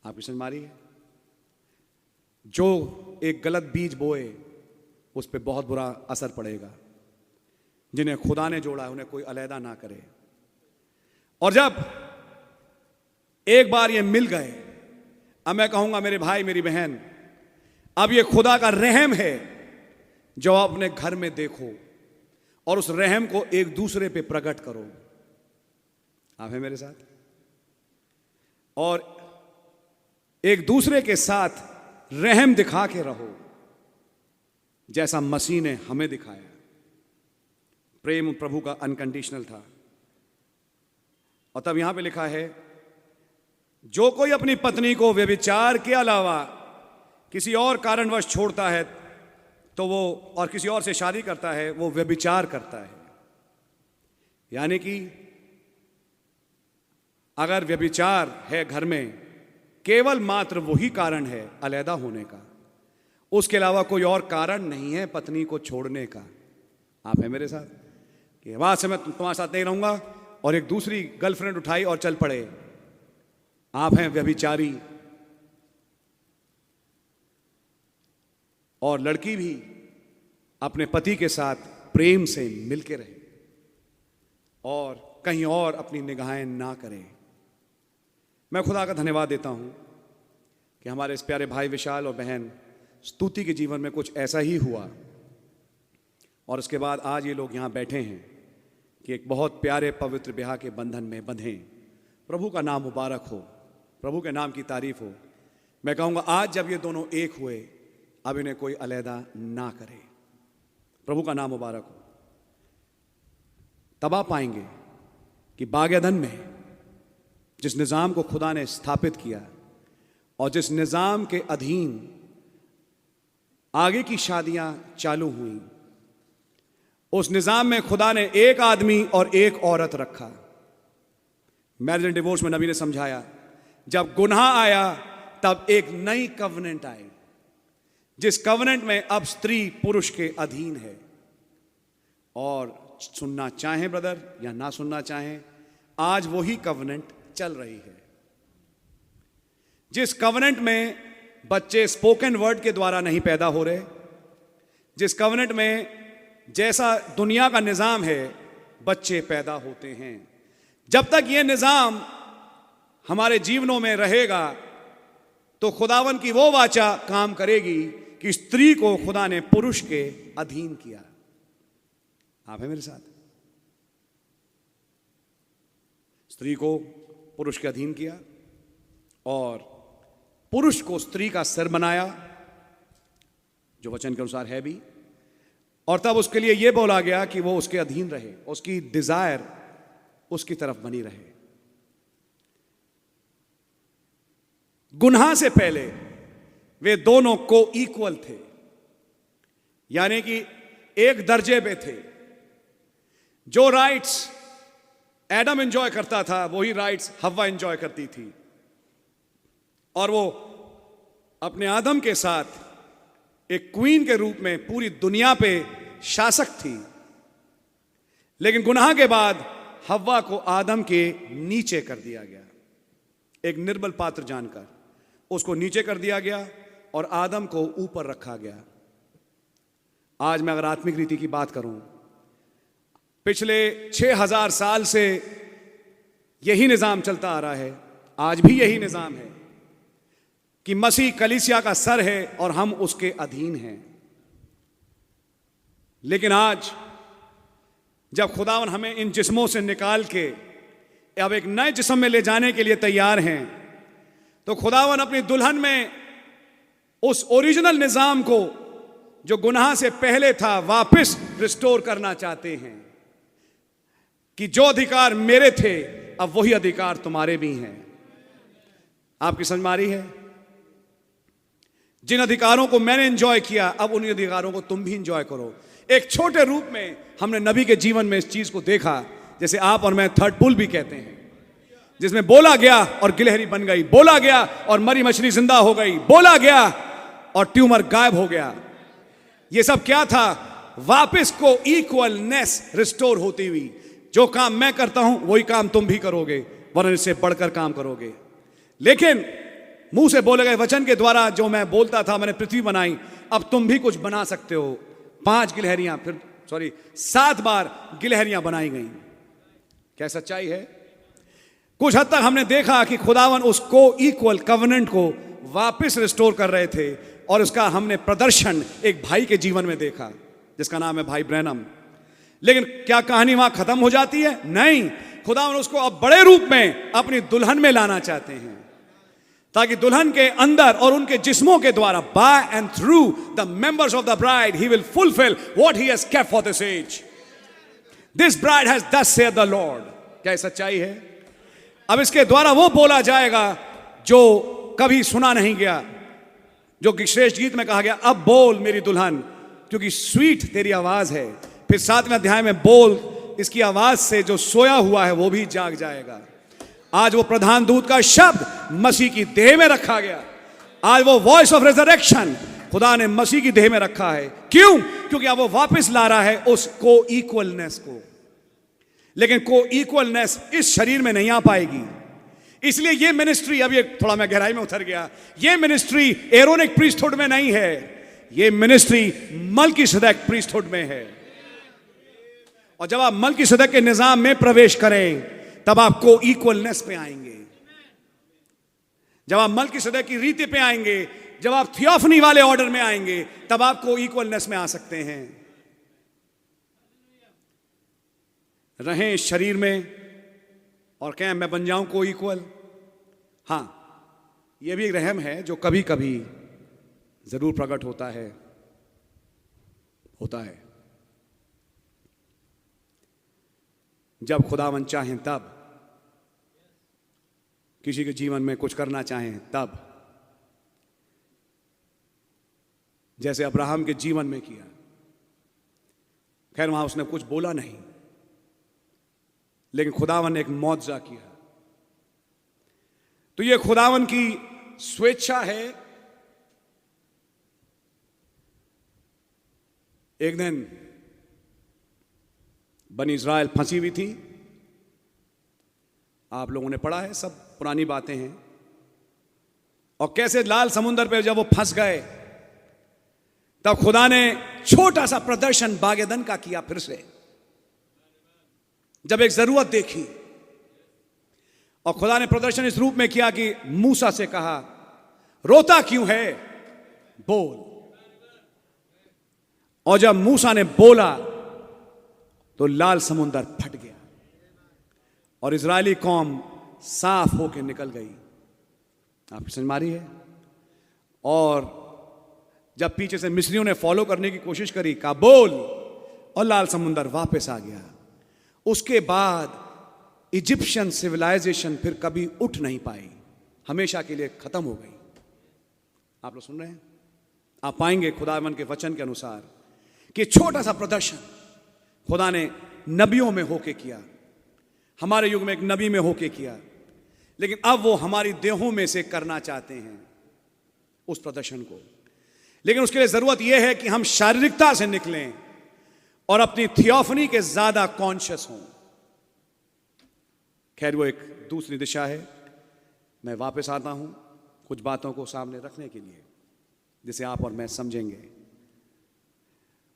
आपकी समझ मारी है? जो एक गलत बीज बोए उस पर बहुत बुरा असर पड़ेगा। जिन्हें खुदा ने जोड़ा है उन्हें कोई अलहदा ना करे। और जब एक बार ये मिल गए, अब मैं कहूंगा मेरे भाई मेरी बहन, अब ये खुदा का रहम है जो आप अपने घर में देखो और उस रहम को एक दूसरे पे प्रकट करो। आप हैं मेरे साथ? और एक दूसरे के साथ रहम दिखा के रहो जैसा मसीह ने हमें दिखाया। प्रेम प्रभु का अनकंडीशनल था। और तब यहां पे लिखा है, जो कोई अपनी पत्नी को व्यभिचार के अलावा किसी और कारणवश छोड़ता है तो वो, और किसी और से शादी करता है, वो व्यभिचार करता है। यानी कि अगर व्यभिचार है घर में, केवल मात्र वही कारण है अलहदा होने का, उसके अलावा कोई और कारण नहीं है पत्नी को छोड़ने का। आप हैं मेरे साथ? कि वहां से मैं तुम्हारे साथ नहीं रहूंगा और एक दूसरी गर्लफ्रेंड उठाई और चल पड़े। आप हैं व्यभिचारी। और लड़की भी अपने पति के साथ प्रेम से मिलके रहे और कहीं और अपनी निगाहें ना करे। मैं खुदा का धन्यवाद देता हूं कि हमारे इस प्यारे भाई विशाल और बहन स्तुति के जीवन में कुछ ऐसा ही हुआ, और उसके बाद आज ये लोग यहां बैठे हैं कि एक बहुत प्यारे पवित्र ब्याह के बंधन में बंधें। प्रभु का नाम मुबारक हो, प्रभु के नाम की तारीफ हो। मैं कहूँगा आज जब ये दोनों एक हुए, अब इन्हें कोई अलहदा ना करे। प्रभु का नाम मुबारक हो। तब आप पाएंगे कि बागेदन में जिस निज़ाम को खुदा ने स्थापित किया और जिस निज़ाम के अधीन आगे की शादियां चालू हुई, उस निज़ाम में खुदा ने एक आदमी और एक औरत रखा। मैरिज एंड डिवोर्स में नबी ने समझाया, जब गुनाह आया तब एक नई कवनेंट आई, जिस कवनेंट में अब स्त्री पुरुष के अधीन है। और सुनना चाहें ब्रदर या ना सुनना चाहें, आज वही कवनेंट चल रही है। जिस कवनेंट में बच्चे स्पोकन वर्ड के द्वारा नहीं पैदा हो रहे, जिस कवनेंट में जैसा दुनिया का निज़ाम है बच्चे पैदा होते हैं, जब तक ये निज़ाम हमारे जीवनों में रहेगा तो खुदावन की वो वाचा काम करेगी कि स्त्री को खुदा ने पुरुष के अधीन किया। आप हैं मेरे साथ? स्त्री को पुरुष के अधीन किया और पुरुष को स्त्री का सिर बनाया, जो वचन के अनुसार है भी। और तब उसके लिए यह बोला गया कि वो उसके अधीन रहे, उसकी डिजायर उसकी तरफ बनी रहे। गुनाह से पहले वे दोनों को इक्वल थे, यानी कि एक दर्जे पे थे। जो राइट्स एडम एंजॉय करता था वही राइट्स हव्वा एंजॉय करती थी, और वो अपने आदम के साथ एक क्वीन के रूप में पूरी दुनिया पे शासक थी। लेकिन गुनाह के बाद हव्वा को आदम के नीचे कर दिया गया। एक निर्बल पात्र जानकर उसको नीचे कर दिया गया और आदम को ऊपर रखा गया। आज मैं अगर आत्मिक रीति की बात करूं, पिछले 6000 साल से यही निजाम चलता आ रहा है, आज भी यही निजाम है कि मसीह कलीसिया का सर है और हम उसके अधीन हैं। लेकिन आज जब खुदावन हमें इन जिस्मों से निकाल के अब एक नए जिस्म में ले जाने के लिए तैयार हैं, तो खुदावन अपनी दुल्हन में उस ओरिजिनल निजाम को जो गुनाह से पहले था वापस रिस्टोर करना चाहते हैं। कि जो अधिकार मेरे थे अब वही अधिकार तुम्हारे भी हैं। आपकी समझ में आ रही है? जिन अधिकारों को मैंने एंजॉय किया अब उन अधिकारों को तुम भी एंजॉय करो। एक छोटे रूप में हमने नबी के जीवन में इस चीज को देखा, जैसे आप और मैं थर्ड पुल भी कहते हैं, जिसमें बोला गया और गिलहरी बन गई, बोला गया और मरी मछली जिंदा हो गई, बोला गया और ट्यूमर गायब हो गया। यह सब क्या था? वापस को इक्वलनेस रिस्टोर होती हुई। जो काम मैं करता हूं वही काम तुम भी करोगे, वरन इससे बढ़कर काम करोगे। लेकिन मुंह से बोले गए वचन के द्वारा जो मैं बोलता था, मैंने पृथ्वी बनाई, अब तुम भी कुछ बना सकते हो। 7 बार गिलहरियां बनाई गई। क्या सच्चाई है? कुछ हद तक हमने देखा कि खुदावन उसको इक्वल कवेनेंट को वापस रिस्टोर कर रहे थे, और उसका हमने प्रदर्शन एक भाई के जीवन में देखा जिसका नाम है भाई ब्रैनम। लेकिन क्या कहानी वहां खत्म हो जाती है? नहीं, खुदावन उसको अब बड़े रूप में अपनी दुल्हन में लाना चाहते हैं, ताकि दुल्हन के अंदर और उनके जिस्मों के द्वारा, by and through the members of the bride, he will fulfil what he has kept for this age. This bride has thus said the Lord. क्या सच्चाई है? अब इसके द्वारा वो बोला जाएगा जो कभी सुना नहीं गया, जो कि श्रेष्ठ गीत में कहा गया, अब बोल मेरी दुल्हन क्योंकि स्वीट तेरी आवाज है। फिर 7वें अध्याय में बोल, इसकी आवाज से जो सोया हुआ है वो भी जाग जाएगा। आज वो प्रधान दूत का शब्द मसीह की देह में रखा गया। आज वो वॉइस ऑफ रिजरेक्शन खुदा ने मसीह की देह में रखा है। क्यों? क्योंकि अब वो वापस ला रहा है उस को इक्वलनेस को। लेकिन को इक्वलनेस इस शरीर में नहीं आ पाएगी। इसलिए ये मिनिस्ट्री, अब ये थोड़ा मैं गहराई में उतर गया, ये मिनिस्ट्री एरोनिक प्रीस्टहुड में नहीं है, ये मिनिस्ट्री मल्कीसदेक प्रीस्टहुड में है। और जब आप मल्कीसदेक के निजाम में प्रवेश करें तब आपको इक्वलनेस पे आएंगे। जब आप मल्कीसदेक की रीति पे आएंगे, जब आप थियोफनी वाले ऑर्डर में आएंगे, तब आपको इक्वलनेस में आ सकते हैं। रहें शरीर में और कहें मैं बन जाऊं को इक्वल। हां, यह भी एक रहम है जो कभी कभी जरूर प्रकट होता है। जब खुदावन चाहें तब, किसी के जीवन में कुछ करना चाहें तब, जैसे अब्राहम के जीवन में किया। खैर वहां उसने कुछ बोला नहीं, लेकिन खुदावन ने एक मौजज़ा किया। तो यह खुदावन की स्वेच्छा है। एक दिन बनी इज़राइल फंसी हुई थी। आप लोगों ने पढ़ा है, सब पुरानी बातें हैं। और कैसे लाल समुंदर पे जब वो फंस गए तब खुदा ने छोटा सा प्रदर्शन बागेदन का किया। फिर से जब एक जरूरत देखी, और खुदा ने प्रदर्शन इस रूप में किया कि मूसा से कहा, रोता क्यों है, बोल। और जब मूसा ने बोला तो लाल समुंदर फट गया और इजरायली कौम साफ होकर निकल गई। आपकी समझ में आ रही है? और जब पीछे से मिस्रियों ने फॉलो करने की कोशिश करी, कहा बोल, और लाल समुंदर वापस आ गया। उसके बाद इजिप्शियन सिविलाइजेशन फिर कभी उठ नहीं पाई, हमेशा के लिए खत्म हो गई। आप लोग सुन रहे हैं? आप पाएंगे खुदावन के वचन के अनुसार कि छोटा सा प्रदर्शन खुदा ने नबियों में होके किया, हमारे युग में एक नबी में होके किया, लेकिन अब वो हमारी देहों में से करना चाहते हैं उस प्रदर्शन को। लेकिन उसके लिए जरूरत यह है कि हम शारीरिकता से निकलें और अपनी थियोफनी के ज्यादा कॉन्शियस हों। खैर वो एक दूसरी दिशा है। मैं वापस आता हूं कुछ बातों को सामने रखने के लिए जिसे आप और मैं समझेंगे।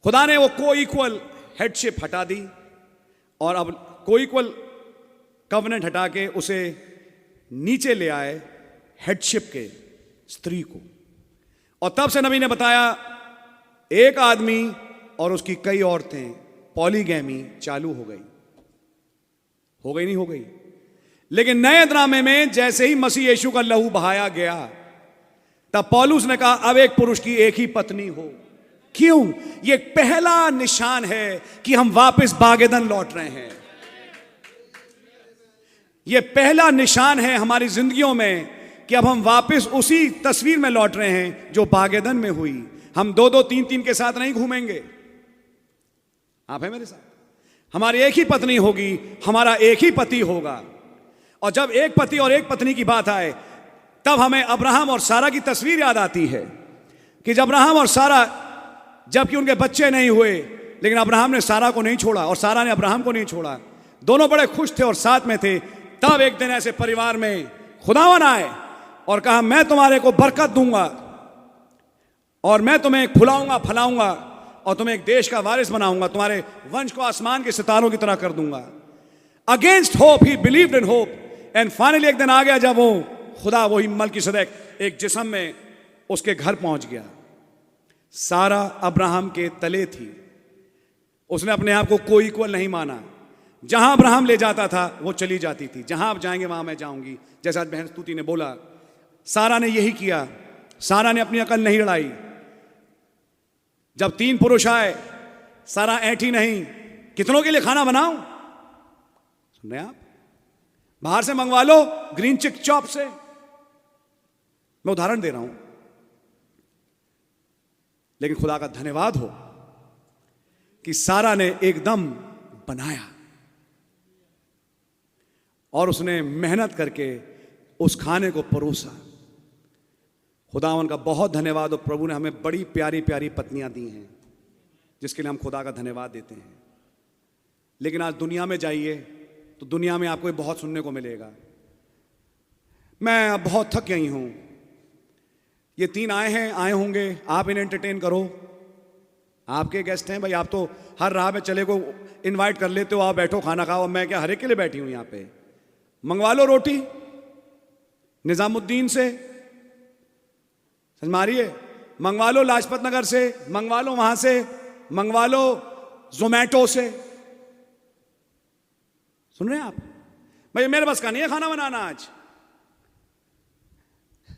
खुदा ने वो को इक्वल हेडशिप हटा दी और अब को इक्वल कवनेंट हटा के उसे नीचे ले आए हेडशिप के, स्त्री को। और तब से नबी ने बताया एक आदमी और उसकी कई औरतें, पॉलीगैमी चालू हो गई नहीं हो गई। लेकिन नए ड्रामे में जैसे ही मसीह यीशु का लहू बहाया गया तब पौलुस ने कहा अब एक पुरुष की एक ही पत्नी हो। क्यों? यह पहला निशान है कि हम वापस बागेदन लौट रहे हैं। ये पहला निशान है हमारी जिंदगियों में कि अब हम वापस उसी तस्वीर में लौट रहे हैं जो बागेदन में हुई। हम दो दो तीन तीन के साथ नहीं घूमेंगे। आप हैं मेरे साथ? हमारी एक ही पत्नी होगी, हमारा एक ही पति होगा। और जब एक पति और एक पत्नी की बात आए तब हमें अब्राहम और सारा की तस्वीर याद आती है कि जब अब्राहम और सारा, जबकि उनके बच्चे नहीं हुए, लेकिन अब्राहम ने सारा को नहीं छोड़ा और सारा ने अब्राहम को नहीं छोड़ा। दोनों बड़े खुश थे और साथ में थे। तब एक दिन ऐसे परिवार में खुदावन आए और कहा, मैं तुम्हारे को बरकत दूंगा और मैं तुम्हें फुलाऊंगा फलाऊंगा और तुम्हें एक देश का वारिस बनाऊंगा, तुम्हारे वंश को आसमान के सितारों की तरह कर दूंगा। Against hope he believed in hope. And finally एक दिन आ गया जब वो खुदा, वही मल्कीसदेक एक जिस्म में उसके घर पहुंच गया। सारा अब्राहम के तले थी। उसने अपने आप को कोई इक्वल नहीं माना। जहां अब्राहम ले जाता था वो चली जाती थी। जहां आप जाएंगे वहां मैं जाऊंगी, जैसा आज बहन स्तुति ने बोला। सारा ने यही किया। सारा ने अपनी अकल नहीं लड़ाई। जब 3 पुरुष आए, सारा ऐठी नहीं, कितनों के लिए खाना बनाऊं? सुन रहे हैं आप? बाहर से मंगवा लो, ग्रीन चिक चॉप से। मैं उदाहरण दे रहा हूं, लेकिन खुदा का धन्यवाद हो कि सारा ने एकदम बनाया और उसने मेहनत करके उस खाने को परोसा। खुदावन का बहुत धन्यवाद हो। प्रभु ने हमें बड़ी प्यारी प्यारी पत्नियां दी हैं, जिसके लिए हम खुदा का धन्यवाद देते हैं। लेकिन आज दुनिया में जाइए तो दुनिया में आपको बहुत सुनने को मिलेगा। मैं अब बहुत थक गई हूं, ये 3 आए होंगे, आप इन्हें एंटरटेन करो। आपके गेस्ट हैं भाई, आप तो हर राह में चले को इनवाइट कर लेते हो, आओ बैठो खाना खाओ। मैं क्या हर एक के लिए बैठी हूं यहां पे? मंगवा लो रोटी निजामुद्दीन से, समझ मारिए, मंगवा लो लाजपत नगर से, मंगवा लो वहां से, मंगवा लो जोमैटो से। सुन रहे हैं आप? भाई मेरे बस का नहीं है खाना बनाना आज।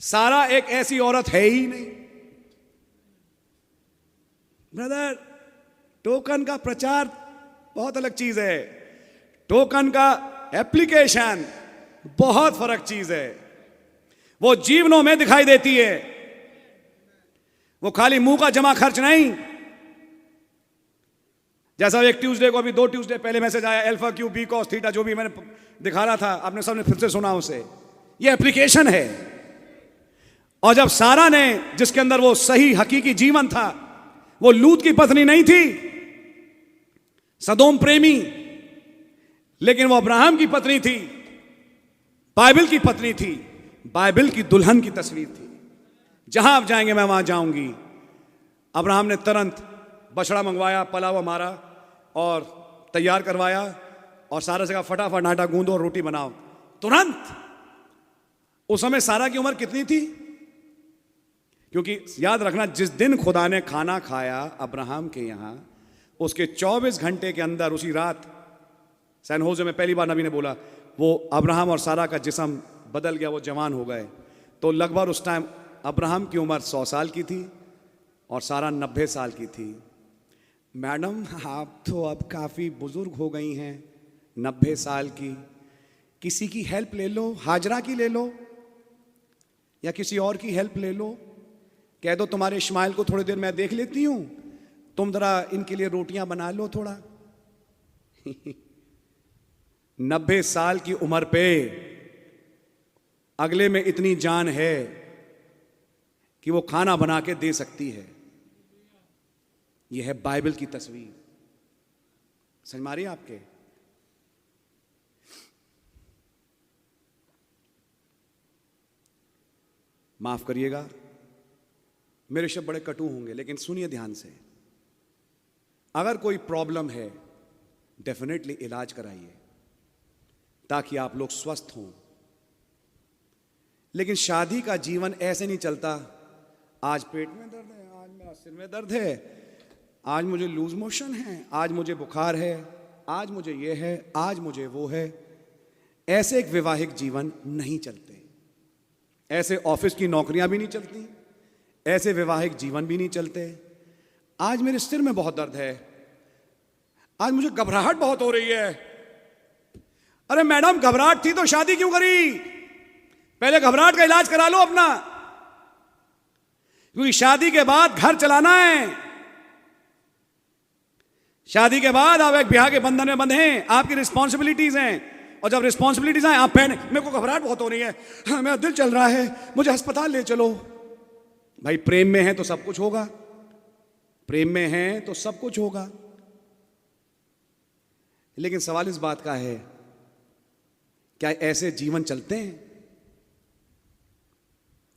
सारा एक ऐसी औरत है ही नहीं। ब्रदर, टोकन का प्रचार बहुत अलग चीज है, टोकन का एप्लीकेशन बहुत फर्क चीज है। वो जीवनों में दिखाई देती है, वो खाली मुंह का जमा खर्च नहीं। जैसा एक ट्यूसडे को, अभी 2 ट्यूसडे पहले मैसेज आया, alpha Q B cos theta, जो भी मैंने दिखा रहा था, आपने सबने फिर से सुना उसे। ये एप्लीकेशन है। और जब सारा ने, जिसके अंदर वो सही हकीकी जीवन था, वो लूत की पत्नी नहीं थी, सदोम प्रेमी, लेकिन वो अब्राहम की पत्नी थी, बाइबल की पत्नी थी, बाइबल की दुल्हन की तस्वीर थी। जहां आप जाएंगे मैं वहां जाऊंगी। अब्राहम ने तुरंत बछड़ा मंगवाया, पलाव मारा और तैयार करवाया और सारा से कहा फटाफट आटा गूंदो और रोटी बनाओ तुरंत। उस समय सारा की उम्र कितनी थी? क्योंकि याद रखना, जिस दिन खुदा ने खाना खाया अब्राहम के यहां, उसके 24 घंटे के अंदर, उसी रात सैन होजे में पहली बार नबी ने बोला, वो अब्राहम और सारा का जिस्म बदल गया, वो जवान हो गए। तो लगभग उस टाइम अब्राहम की उम्र 100 साल की थी और सारा 90 साल की थी। मैडम, आप तो अब काफ़ी बुजुर्ग हो गई हैं, 90 साल की, किसी की हेल्प ले लो, हाजरा की ले लो या किसी और की हेल्प ले लो। कह दो तुम्हारे इस्माइल को थोड़ी देर मैं देख लेती हूं, तुम जरा इनके लिए रोटियां बना लो थोड़ा। 90 साल की उम्र पे अगले में इतनी जान है कि वो खाना बना के दे सकती है। यह है बाइबल की तस्वीर। समझ मारी आपके? माफ करिएगा, मेरे शब्द बड़े कटु होंगे, लेकिन सुनिए ध्यान से। अगर कोई प्रॉब्लम है, डेफिनेटली इलाज कराइए ताकि आप लोग स्वस्थ हों। लेकिन शादी का जीवन ऐसे नहीं चलता, आज पेट में दर्द है, आज मेरा सिर में दर्द है, आज मुझे लूज मोशन है, आज मुझे बुखार है, आज मुझे ये है, आज मुझे वो है। ऐसे एक वैवाहिक जीवन नहीं चलते। ऐसे ऑफिस की नौकरियां भी नहीं चलती, ऐसे वैवाहिक जीवन भी नहीं चलते। आज मेरे सिर में बहुत दर्द है, आज मुझे घबराहट बहुत हो रही है, अरे मैडम, घबराहट थी तो शादी क्यों करी? पहले घबराहट का इलाज करा लो अपना, क्योंकि शादी के बाद घर चलाना है। शादी के बाद आप एक ब्याह के बंधन में बंधे हैं, आपकी रिस्पॉन्सिबिलिटीज हैं। और जब रिस्पॉन्सिबिलिटीज आए, आप पहने, मेरे को घबराहट बहुत हो रही है, हाँ, मेरा दिल चल रहा है, मुझे अस्पताल ले चलो। भाई प्रेम में है तो सब कुछ होगा, प्रेम में है तो सब कुछ होगा। लेकिन सवाल इस बात का है, क्या ऐसे जीवन चलते हैं?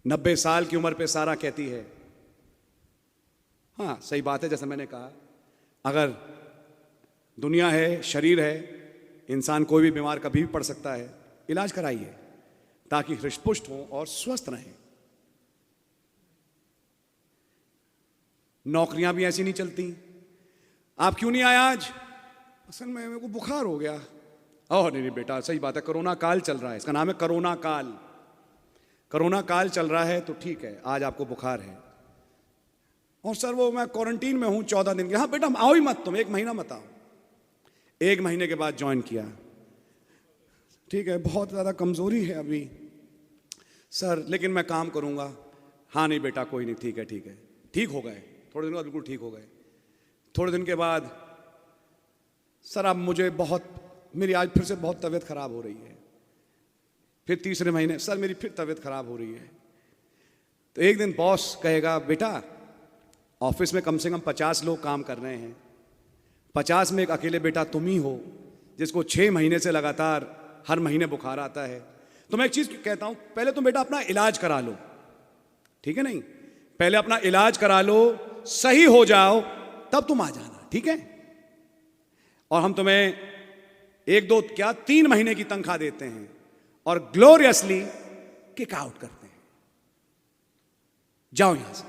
90 साल की उम्र पे सारा कहती है, हाँ सही बात है, जैसा मैंने कहा, अगर दुनिया है, शरीर है, इंसान कोई भी बीमार कभी भी पड़ सकता है, इलाज कराइए ताकि हृष्टपुष्ट हो और स्वस्थ रहें। नौकरियां भी ऐसी नहीं चलती। आप क्यों नहीं आए आज? असल में मेरे को बुखार हो गया। ओह नहीं बेटा, सही बात है, कोरोना काल चल रहा है, इसका नाम है कोरोना काल। कोरोना काल चल रहा है तो ठीक है, आज आपको बुखार है। और सर वो मैं क्वारंटीन में हूं 14 दिन के। हाँ बेटा आओ ही मत, तुम 1 महीना मत आओ। 1 महीने के बाद ज्वाइन किया, ठीक है, बहुत ज़्यादा कमज़ोरी है अभी सर, लेकिन मैं काम करूंगा। हाँ नहीं बेटा कोई नहीं, ठीक है ठीक है। ठीक हो गए, थोड़े दिन बाद बिल्कुल ठीक हो गए। थोड़े दिन के बाद सर अब मुझे मेरी आज फिर से बहुत तबीयत खराब हो रही है। फिर तीसरे महीने सर मेरी फिर तबीयत खराब हो रही है। तो एक दिन बॉस कहेगा, बेटा ऑफिस में कम से कम 50 लोग काम कर रहे हैं, 50 में एक अकेले बेटा तुम ही हो जिसको 6 महीने से लगातार हर महीने बुखार आता है। तो मैं एक चीज कहता हूं, पहले तुम बेटा अपना इलाज करा लो, ठीक है नहीं? पहले अपना इलाज करा लो, सही हो जाओ, तब तुम आ जाना, ठीक है? और हम तुम्हें 1 2 क्या 3 महीने की तनख्वाह देते हैं और ग्लोरियसली किक आउट करते हैं। जाओ यहां से।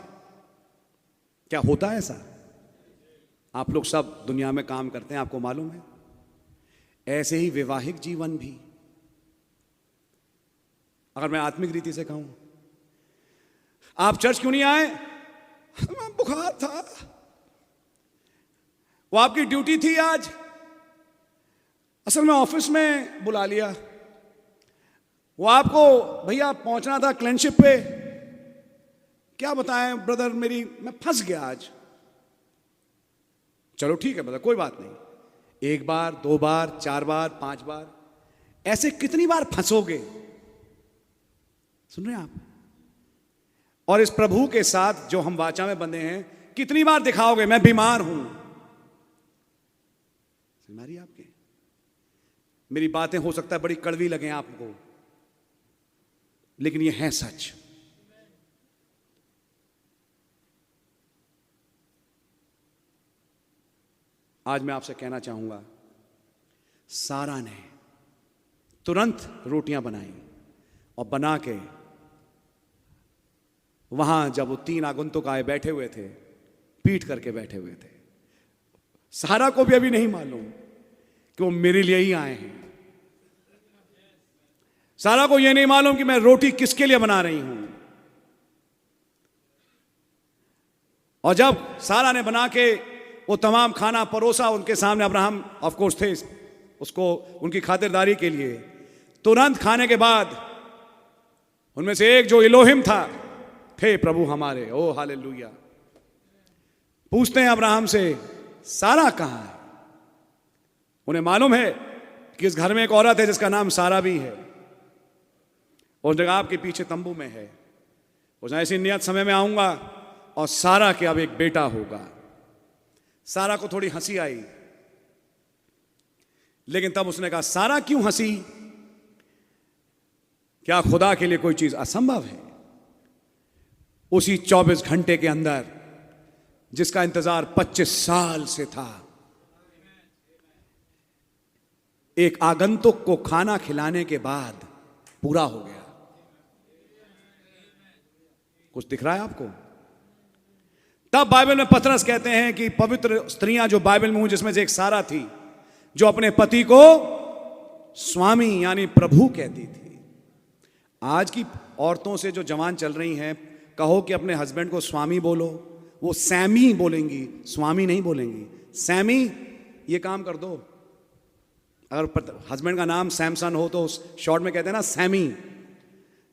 क्या होता है ऐसा? आप लोग सब दुनिया में काम करते हैं, आपको मालूम है। ऐसे ही वैवाहिक जीवन भी, अगर मैं आत्मिक रीति से कहूं, आप चर्च क्यों नहीं आए? बुखार था, वो आपकी ड्यूटी थी आज, असल में ऑफिस में बुला लिया, वो आपको भैया पहुंचना था क्लर्कशिप पे, क्या बताएं ब्रदर मैं फंस गया आज। चलो ठीक है ब्रदर, कोई बात नहीं, 1 बार 2 बार 4 बार 5 बार, ऐसे कितनी बार फंसोगे? सुन रहे हैं आप? और इस प्रभु के साथ जो हम वाचा में बंधे हैं, कितनी बार दिखाओगे मैं बीमार हूं? बीमारी आपके, मेरी बातें हो सकता है बड़ी कड़वी लगे आपको, लेकिन ये है सच। आज मैं आपसे कहना चाहूंगा, सारा ने तुरंत रोटियां बनाई और बना के वहां जब वो 3 आगंतुक आए बैठे हुए थे, पीट करके बैठे हुए थे। सारा को भी अभी नहीं मालूम कि वो मेरे लिए ही आए हैं। सारा को यह नहीं मालूम कि मैं रोटी किसके लिए बना रही हूं। और जब सारा ने बना के वो तमाम खाना परोसा उनके सामने, अब्राहम ऑफ कोर्स थे उसको उनकी खातिरदारी के लिए, तुरंत खाने के बाद उनमें से एक जो इलोहिम था, थे प्रभु हमारे, ओ हालेलुया, पूछते हैं अब्राहम से, सारा कहां है? उन्हें मालूम है कि इस घर में एक औरत है जिसका नाम सारा भी है, और जगह आपके पीछे तंबू में है। उसने ऐसी नियत समय में आऊंगा और सारा के अब एक बेटा होगा। सारा को थोड़ी हंसी आई, लेकिन तब उसने कहा, सारा क्यों हंसी? क्या खुदा के लिए कोई चीज असंभव है? उसी 24 घंटे के अंदर, जिसका इंतजार 25 साल से था, एक आगंतुक को खाना खिलाने के बाद पूरा हो गया। कुछ दिख रहा है आपको? तब बाइबल में पतरस कहते हैं कि पवित्र स्त्रियां जो बाइबल में हूं, जिसमें से एक सारा थी जो अपने पति को स्वामी यानी प्रभु कहती थी। आज की औरतों से जो जवान चल रही हैं, कहो कि अपने हस्बैंड को स्वामी बोलो, वो सैमी बोलेंगी, स्वामी नहीं बोलेंगी। सैमी, ये काम कर दो, अगर हस्बैंड का नाम सैमसन हो तो शॉर्ट में कहते हैं ना सैमी।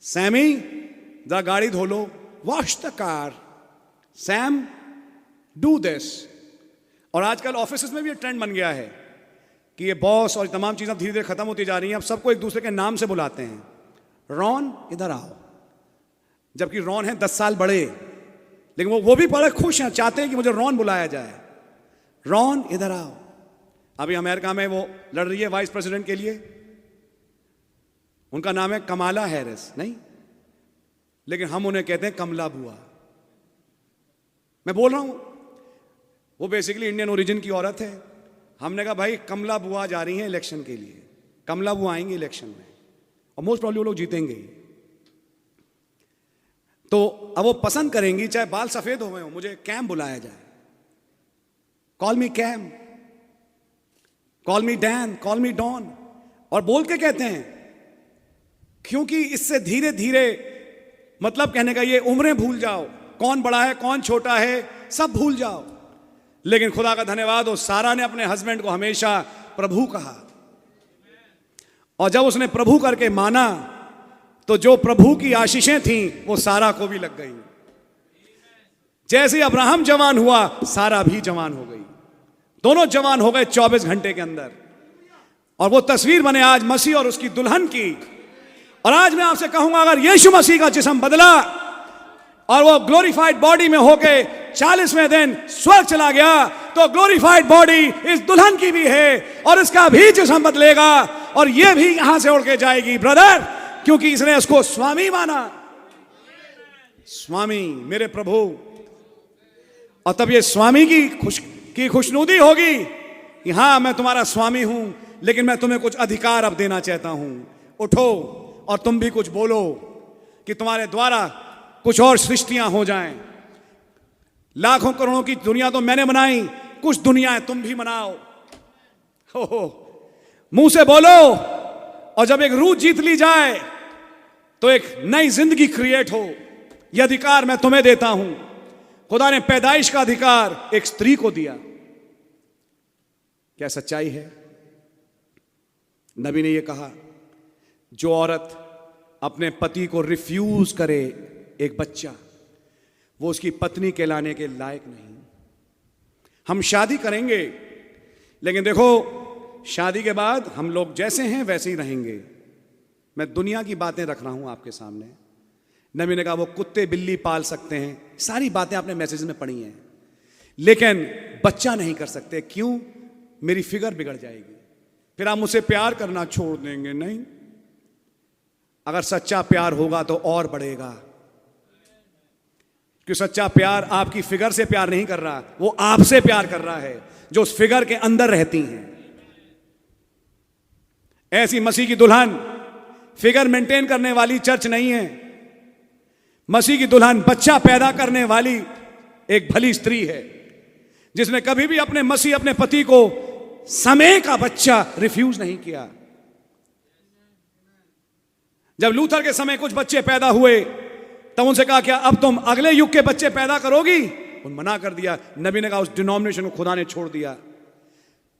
सैमी जरा गाड़ी धो लो, wash the car, Sam do this. और आजकल ऑफिस में भी ये ट्रेंड बन गया है कि ये बॉस और तमाम चीज़ें धीरे धीरे खत्म होती जा रही हैं। अब सबको एक दूसरे के नाम से बुलाते हैं। रॉन इधर आओ, जबकि रॉन है 10 साल बड़े, लेकिन वो भी बड़े खुश हैं, चाहते हैं कि मुझे रॉन बुलाया जाए। रॉन इधर आओ। अभी अमेरिका में वो लड़ रही है वाइस प्रेसिडेंट के लिए, उनका नाम है कमाला हैरिस, नहीं, लेकिन हम उन्हें कहते हैं कमला बुआ। मैं बोल रहा हूं वो बेसिकली इंडियन ओरिजिन की औरत है। हमने कहा भाई कमला बुआ जा रही हैं इलेक्शन के लिए, कमला बुआ आएंगे इलेक्शन में और मोस्ट प्रॉब्ली वो लोग जीतेंगे। तो अब वो पसंद करेंगी चाहे बाल सफेद हो गए हो, मुझे कैम बुलाया जाए, call me Cam, call me Dan, call me Don. और बोल के कहते हैं, क्योंकि इससे धीरे धीरे मतलब कहने का ये उम्रें भूल जाओ, कौन बड़ा है कौन छोटा है सब भूल जाओ। लेकिन खुदा का धन्यवाद हो, सारा ने अपने हस्बैंड को हमेशा प्रभु कहा, और जब उसने प्रभु करके माना तो जो प्रभु की आशीषें थीं वो सारा को भी लग गई। जैसे अब्राहम जवान हुआ सारा भी जवान हो गई, दोनों जवान हो गए 24 घंटे के अंदर। और वो तस्वीर बने आज मसीह और उसकी दुल्हन की। और आज मैं आपसे कहूंगा, अगर यीशु मसीह का जिस्म बदला और वो ग्लोरीफाइड बॉडी में होके 40वें दिन स्वर्ग चला गया, तो ग्लोरीफाइड बॉडी इस दुल्हन की भी है और इसका भी जिस्म बदलेगा और ये भी यहां से उड़ के जाएगी ब्रदर, क्योंकि इसने उसको स्वामी माना। स्वामी मेरे प्रभु। और तब ये स्वामी की खुशनुदी होगी कि हाँ मैं तुम्हारा स्वामी हूं, लेकिन मैं तुम्हें कुछ अधिकार अब देना चाहता हूं। उठो और तुम भी कुछ बोलो कि तुम्हारे द्वारा कुछ और सृष्टियां हो जाएं। लाखों करोड़ों की दुनिया तो मैंने बनाई, कुछ दुनियाएं तुम भी बनाओ। हो मुंह से बोलो, और जब एक रूह जीत ली जाए तो एक नई जिंदगी क्रिएट हो। यह अधिकार मैं तुम्हें देता हूं। खुदा ने पैदाइश का अधिकार एक स्त्री को दिया। क्या सच्चाई है? नबी ने यह कहा, जो औरत अपने पति को रिफ्यूज करे एक बच्चा, वो उसकी पत्नी कहलाने के लायक नहीं। हम शादी करेंगे, लेकिन देखो शादी के बाद हम लोग जैसे हैं वैसे ही रहेंगे। मैं दुनिया की बातें रख रहा हूं आपके सामने। नबी ने कहा वो कुत्ते बिल्ली पाल सकते हैं, सारी बातें आपने मैसेज में पढ़ी हैं, लेकिन बच्चा नहीं कर सकते। क्यों? मेरी फिगर बिगड़ जाएगी, फिर आप मुझसे प्यार करना छोड़ देंगे। नहीं, अगर सच्चा प्यार होगा तो और बढ़ेगा, कि सच्चा प्यार आपकी फिगर से प्यार नहीं कर रहा, वो आपसे प्यार कर रहा है जो उस फिगर के अंदर रहती हैं। ऐसी मसीह की दुल्हन फिगर मेंटेन करने वाली चर्च नहीं है। मसीह की दुल्हन बच्चा पैदा करने वाली एक भली स्त्री है, जिसने कभी भी अपने पति को समय का बच्चा रिफ्यूज नहीं किया। जब लूथर के समय कुछ बच्चे पैदा हुए तब उनसे कहा, क्या अब तुम अगले युग के बच्चे पैदा करोगी? उन मना कर दिया। नबी ने कहा उस डिनोमिनेशन को खुदा ने छोड़ दिया।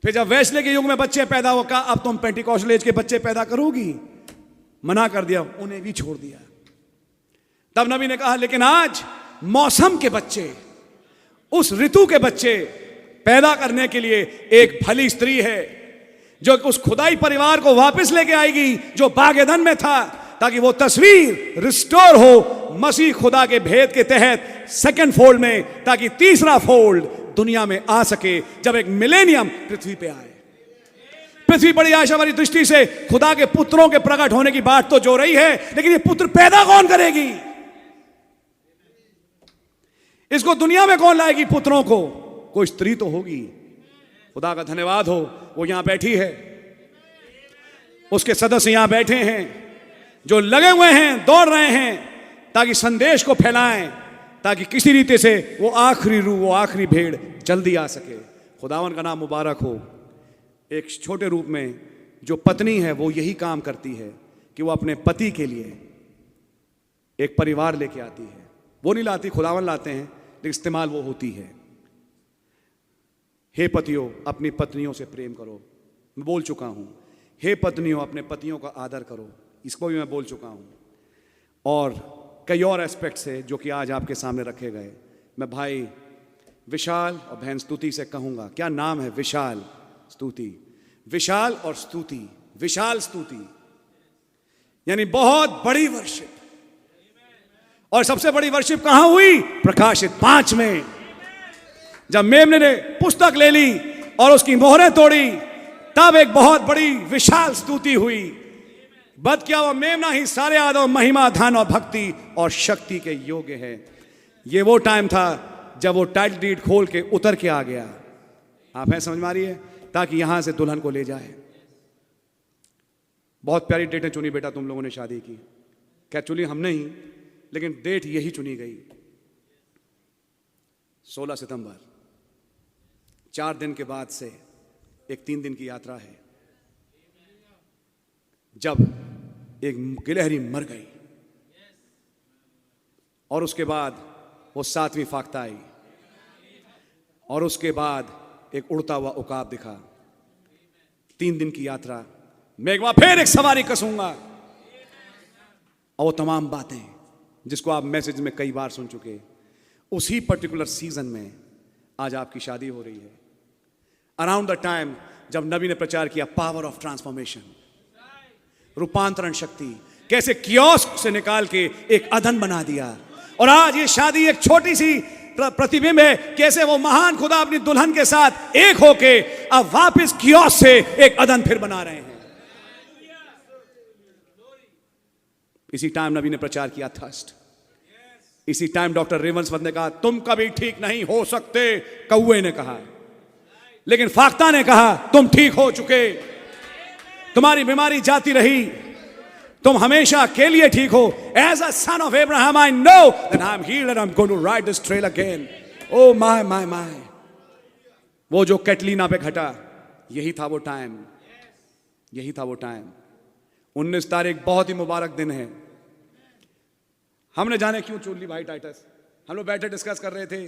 फिर जब वेस्ले के युग में बच्चे पैदा हो, कहा अब तुम पेंटिकॉस्टल एज के बच्चे पैदा करोगी? मना कर दिया, उन्हें भी छोड़ दिया। तब नबी ने कहा, लेकिन आज मौसम के बच्चे, उस ऋतु के बच्चे पैदा करने के लिए एक भली स्त्री है, जो उस खुदाई परिवार को वापस लेके आएगी जो बाग एदन में था, ताकि वो तस्वीर रिस्टोर हो मसीह खुदा के भेद के तहत सेकंड फोल्ड में, ताकि तीसरा फोल्ड दुनिया में आ सके जब एक मिलेनियम पृथ्वी पे आए। पृथ्वी बड़ी आशा भरी दृष्टि से खुदा के पुत्रों के प्रकट होने की बात तो जो रही है, लेकिन ये पुत्र पैदा कौन करेगी? इसको दुनिया में कौन लाएगी पुत्रों को? कोई स्त्री तो होगी। खुदा का धन्यवाद हो, वो यहां बैठी है, उसके सदस्य यहां बैठे हैं जो लगे हुए हैं, दौड़ रहे हैं ताकि संदेश को फैलाएं, ताकि किसी रीति से वो आखिरी रूह, वो आखिरी भेड़ जल्दी आ सके। खुदावन का नाम मुबारक हो। एक छोटे रूप में जो पत्नी है वो यही काम करती है कि वो अपने पति के लिए एक परिवार लेके आती है। वो नहीं लाती, खुदावन लाते हैं, लेकिन इस्तेमाल वो होती है। हे पतियों, अपनी पत्नियों से प्रेम करो। मैं बोल चुका हूं, हे पत्नियों अपने पतियों का आदर करो, इसको भी मैं बोल चुका हूं। और कई और एस्पेक्ट है जो कि आज आपके सामने रखे गए। मैं भाई विशाल और बहन स्तुति से कहूंगा, क्या नाम है, विशाल स्तुति, विशाल और स्तुति, विशाल स्तुति, यानी बहुत बड़ी वर्शिप। और सबसे बड़ी वर्शिप कहां हुई? प्रकाशित 5 में, जब मेमने ने पुस्तक ले ली और उसकी मोहरें तोड़ी, तब एक बहुत बड़ी विशाल स्तुति हुई। बद क्या वो मेमना ही सारे आदम महिमा धन और भक्ति और शक्ति के योग्य है। ये वो टाइम था जब वो टाइटल डीड खोल के उतर के आ गया। आप हैं, समझ में आ रही है? ताकि यहां से दुल्हन को ले जाए। बहुत प्यारी डेटें चुनी बेटा तुम लोगों ने शादी की। क्या चुनी हमने ही, लेकिन डेट यही चुनी गई, 16 सितंबर। 4 दिन के बाद से एक 3 दिन की यात्रा है, जब एक गिलहरी मर गई और उसके बाद वो 7वीं फाख्ता आई और उसके बाद एक उड़ता हुआ उकाब दिखा। 3 दिन की यात्रा, मैं एक बार फिर एक सवारी कसूंगा। और वो तमाम बातें जिसको आप मैसेज में कई बार सुन चुके, उसी पर्टिकुलर सीजन में आज आपकी शादी हो रही है। अराउंड द टाइम जब नबी ने प्रचार किया पावर ऑफ ट्रांसफॉर्मेशन, रूपांतरण शक्ति, कैसे कियोस्क से निकाल के एक अदन बना दिया। और आज ये शादी एक छोटी सी प्रतिबिंब है, कैसे वो महान खुदा अपनी दुल्हन के साथ एक होके अब वापस कियोस्क से एक अदन फिर बना रहे हैं। इसी टाइम नबी ने प्रचार किया थर्स्ट। इसी टाइम डॉक्टर रेवंसवर्थ ने कहा तुम कभी ठीक नहीं हो सकते, कौए ने कहा। लेकिन फाख्ता ने कहा तुम ठीक हो चुके, तुम्हारी बीमारी जाती रही, तुम हमेशा के लिए ठीक हो। As a son of Abraham, I know that I'm healed and I'm going to ride this trail again. Oh my my my. वो जो कैटलीना पे घटा, यही था वो टाइम, यही था वो टाइम। 19 तारीख बहुत ही मुबारक दिन है। हमने जाने क्यों चुन ली भाई टाइटस, हम लोग बैठे डिस्कस कर रहे थे,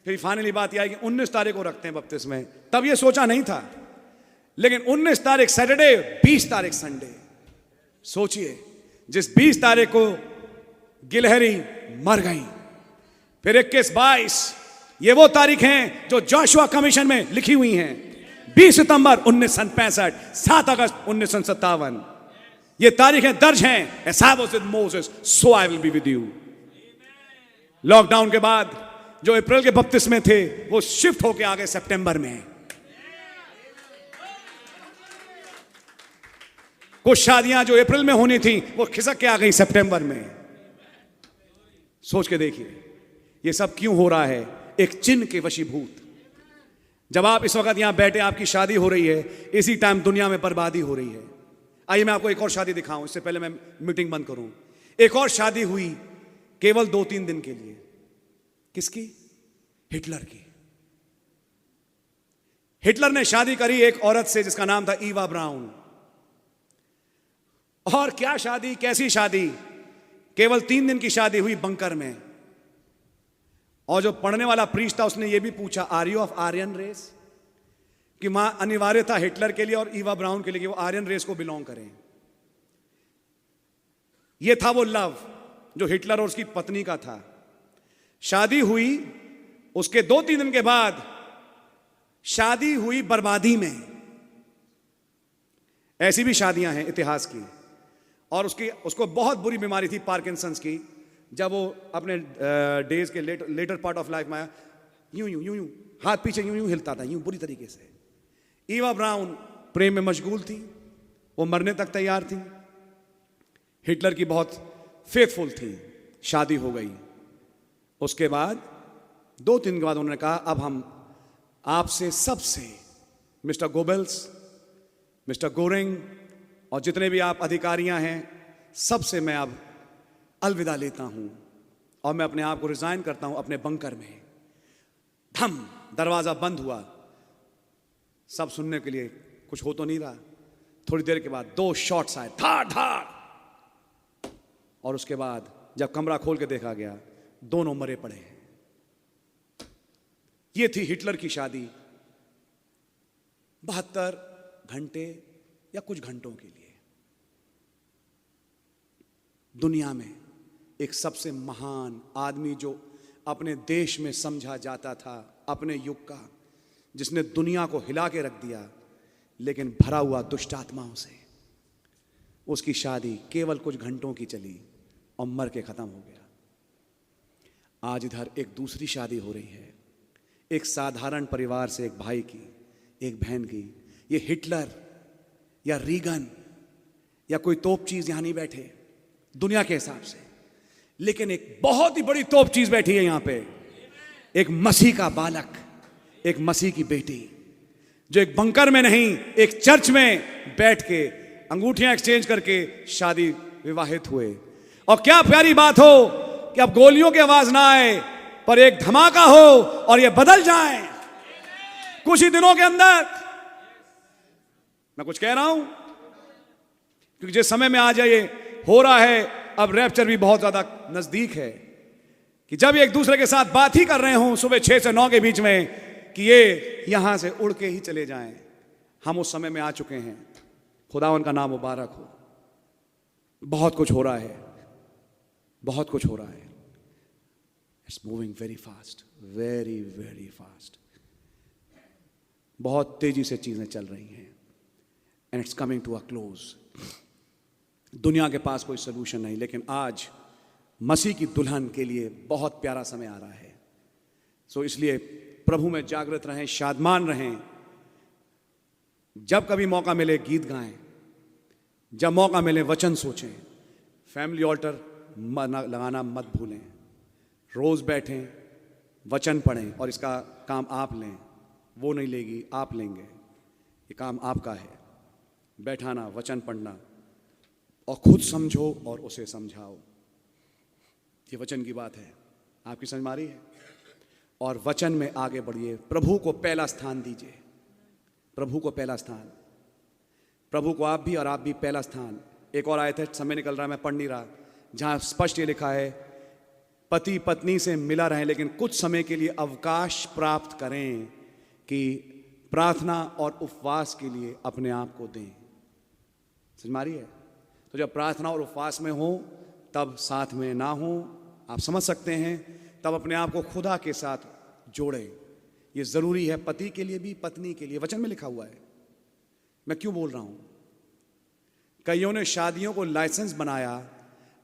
फिर फाइनली बात यह आई कि 19 तारीख को रखते हैं बपतिस्मा में। तब ये सोचा नहीं था, लेकिन 19 तारीख सैटरडे, 20 तारीख संडे। सोचिए, जिस 20 तारीख को गिलहरी मर गई, फिर 21-22 ये वो तारीख हैं जो जोशुआ कमीशन में लिखी हुई हैं। 20 सितंबर 1965, 7 अगस्त 1957 ये तारीखें दर्ज हैं। As I was with Moses, so I will be with you। Lockdown के बाद जो अप्रैल के बपतिस्मे थे वो शिफ्ट होके आ गए सितंबर में। कुछ शादियां जो अप्रैल में होनी थी वो खिसक के आ गई सितंबर में। सोच के देखिए ये सब क्यों हो रहा है, एक चिन्ह के वशीभूत। जब आप इस वक्त यहां बैठे, आपकी शादी हो रही है, इसी टाइम दुनिया में बर्बादी हो रही है। आइए मैं आपको एक और शादी दिखाऊं, इससे पहले मैं मीटिंग बंद करूं। एक और शादी हुई केवल 2-3 दिन के लिए। किसकी? हिटलर की। हिटलर ने शादी करी एक औरत से जिसका नाम था ईवा ब्राउन। और क्या शादी, कैसी शादी! केवल 3 दिन की शादी हुई बंकर में। और जो पढ़ने वाला प्रीस्ट था उसने ये भी पूछा, are you of Aryan race? कि मां अनिवार्य था हिटलर के लिए और ईवा ब्राउन के लिए कि वो आर्यन रेस को बिलोंग करें। ये था वो लव जो हिटलर और उसकी पत्नी का था। शादी हुई, उसके 2-3 दिन के बाद शादी हुई बर्बादी में। ऐसी भी शादियां हैं इतिहास की। और उसको बहुत बुरी बीमारी थी पार्किंसंस की। जब वो अपने डेज के लेटर पार्ट ऑफ लाइफ में आया, यूं यूं यूं यूं हाथ पीछे यूं यूं हिलता था, यूं बुरी तरीके से। ईवा ब्राउन प्रेम में मशगूल थी, वो मरने तक तैयार थी। हिटलर की बहुत फेथफुल थी। शादी हो गई। उसके बाद 2-3 दिन के बाद उन्होंने कहा अब हम आपसे सबसे, मिस्टर गोबेल्स, मिस्टर गोरिंग और जितने भी आप अधिकारियां हैं, सबसे मैं अब अलविदा लेता हूं और मैं अपने आप को रिजाइन करता हूं अपने बंकर में। धम, दरवाजा बंद हुआ। सब सुनने के लिए कुछ हो तो नहीं रहा। थोड़ी देर के बाद 2 शॉट्स आए, धाड़ धाड़। और उसके बाद जब कमरा खोल के देखा गया, दोनों मरे पड़े हैं। यह थी हिटलर की शादी। 72 घंटे या कुछ घंटों के लिए। दुनिया में एक सबसे महान आदमी जो अपने देश में समझा जाता था, अपने युग का, जिसने दुनिया को हिला के रख दिया, लेकिन भरा हुआ दुष्ट आत्माओं से, उसकी शादी केवल कुछ घंटों की चली और मर के खत्म हो गया। आज इधर एक दूसरी शादी हो रही है, एक साधारण परिवार से एक भाई की, एक बहन की। ये हिटलर या रीगन या कोई तोप चीज यहां नहीं बैठे दुनिया के हिसाब से, लेकिन एक बहुत ही बड़ी तोप चीज बैठी है यहां पे, एक मसीह का बालक, एक मसीह की बेटी, जो एक बंकर में नहीं, एक चर्च में बैठ के अंगूठियां एक्सचेंज करके शादी विवाहित हुए। और क्या प्यारी बात हो कि अब गोलियों की आवाज ना आए, पर एक धमाका हो और ये बदल जाए कुछ ही दिनों के अंदर। मैं कुछ कह रहा हूं क्योंकि जिस समय में आ जाए हो रहा है, अब रैप्चर भी बहुत ज्यादा नजदीक है, कि जब एक दूसरे के साथ बात ही कर रहे हों सुबह 6 से 9 के बीच में, कि ये यहां से उड़ के ही चले जाएं। हम उस समय में आ चुके हैं। खुदावन का नाम मुबारक हो। बहुत कुछ हो रहा है, बहुत कुछ हो रहा है। It's moving very fast, very very fast. बहुत तेजी से चीजें चल रही हैं and it's coming to a close. दुनिया के पास कोई सोल्यूशन नहीं, लेकिन आज मसीह की दुल्हन के लिए बहुत प्यारा समय आ रहा है। सो इसलिए प्रभु में जागृत रहें, शादमान रहें। जब कभी मौका मिले गीत गाएं, जब मौका मिले वचन सोचें। फैमिली ऑल्टर लगाना मत भूलें। रोज बैठें, वचन पढ़ें, और इसका काम आप लें। वो नहीं लेगी, आप लेंगे। ये काम आपका है, बैठाना, वचन पढ़ना, और खुद समझो और उसे समझाओ। ये वचन की बात है, आपकी समझ में आ रही है? और वचन में आगे बढ़िए। प्रभु को पहला स्थान दीजिए, प्रभु को पहला स्थान। प्रभु को आप भी और आप भी पहला स्थान। एक और आयत है, समय निकल रहा है, मैं पढ़ नहीं रहा, जहां स्पष्ट ये लिखा है, पति पत्नी से मिला रहें, लेकिन कुछ समय के लिए अवकाश प्राप्त करें कि प्रार्थना और उपवास के लिए अपने आप को दें। समझ में आ रही है? तो जब प्रार्थना और उपवास में हो, तब साथ में ना हो, आप समझ सकते हैं, तब अपने आप को खुदा के साथ जोड़ें। ये जरूरी है, पति के लिए भी, पत्नी के लिए। वचन में लिखा हुआ है। मैं क्यों बोल रहा हूं? कईयों ने शादियों को लाइसेंस बनाया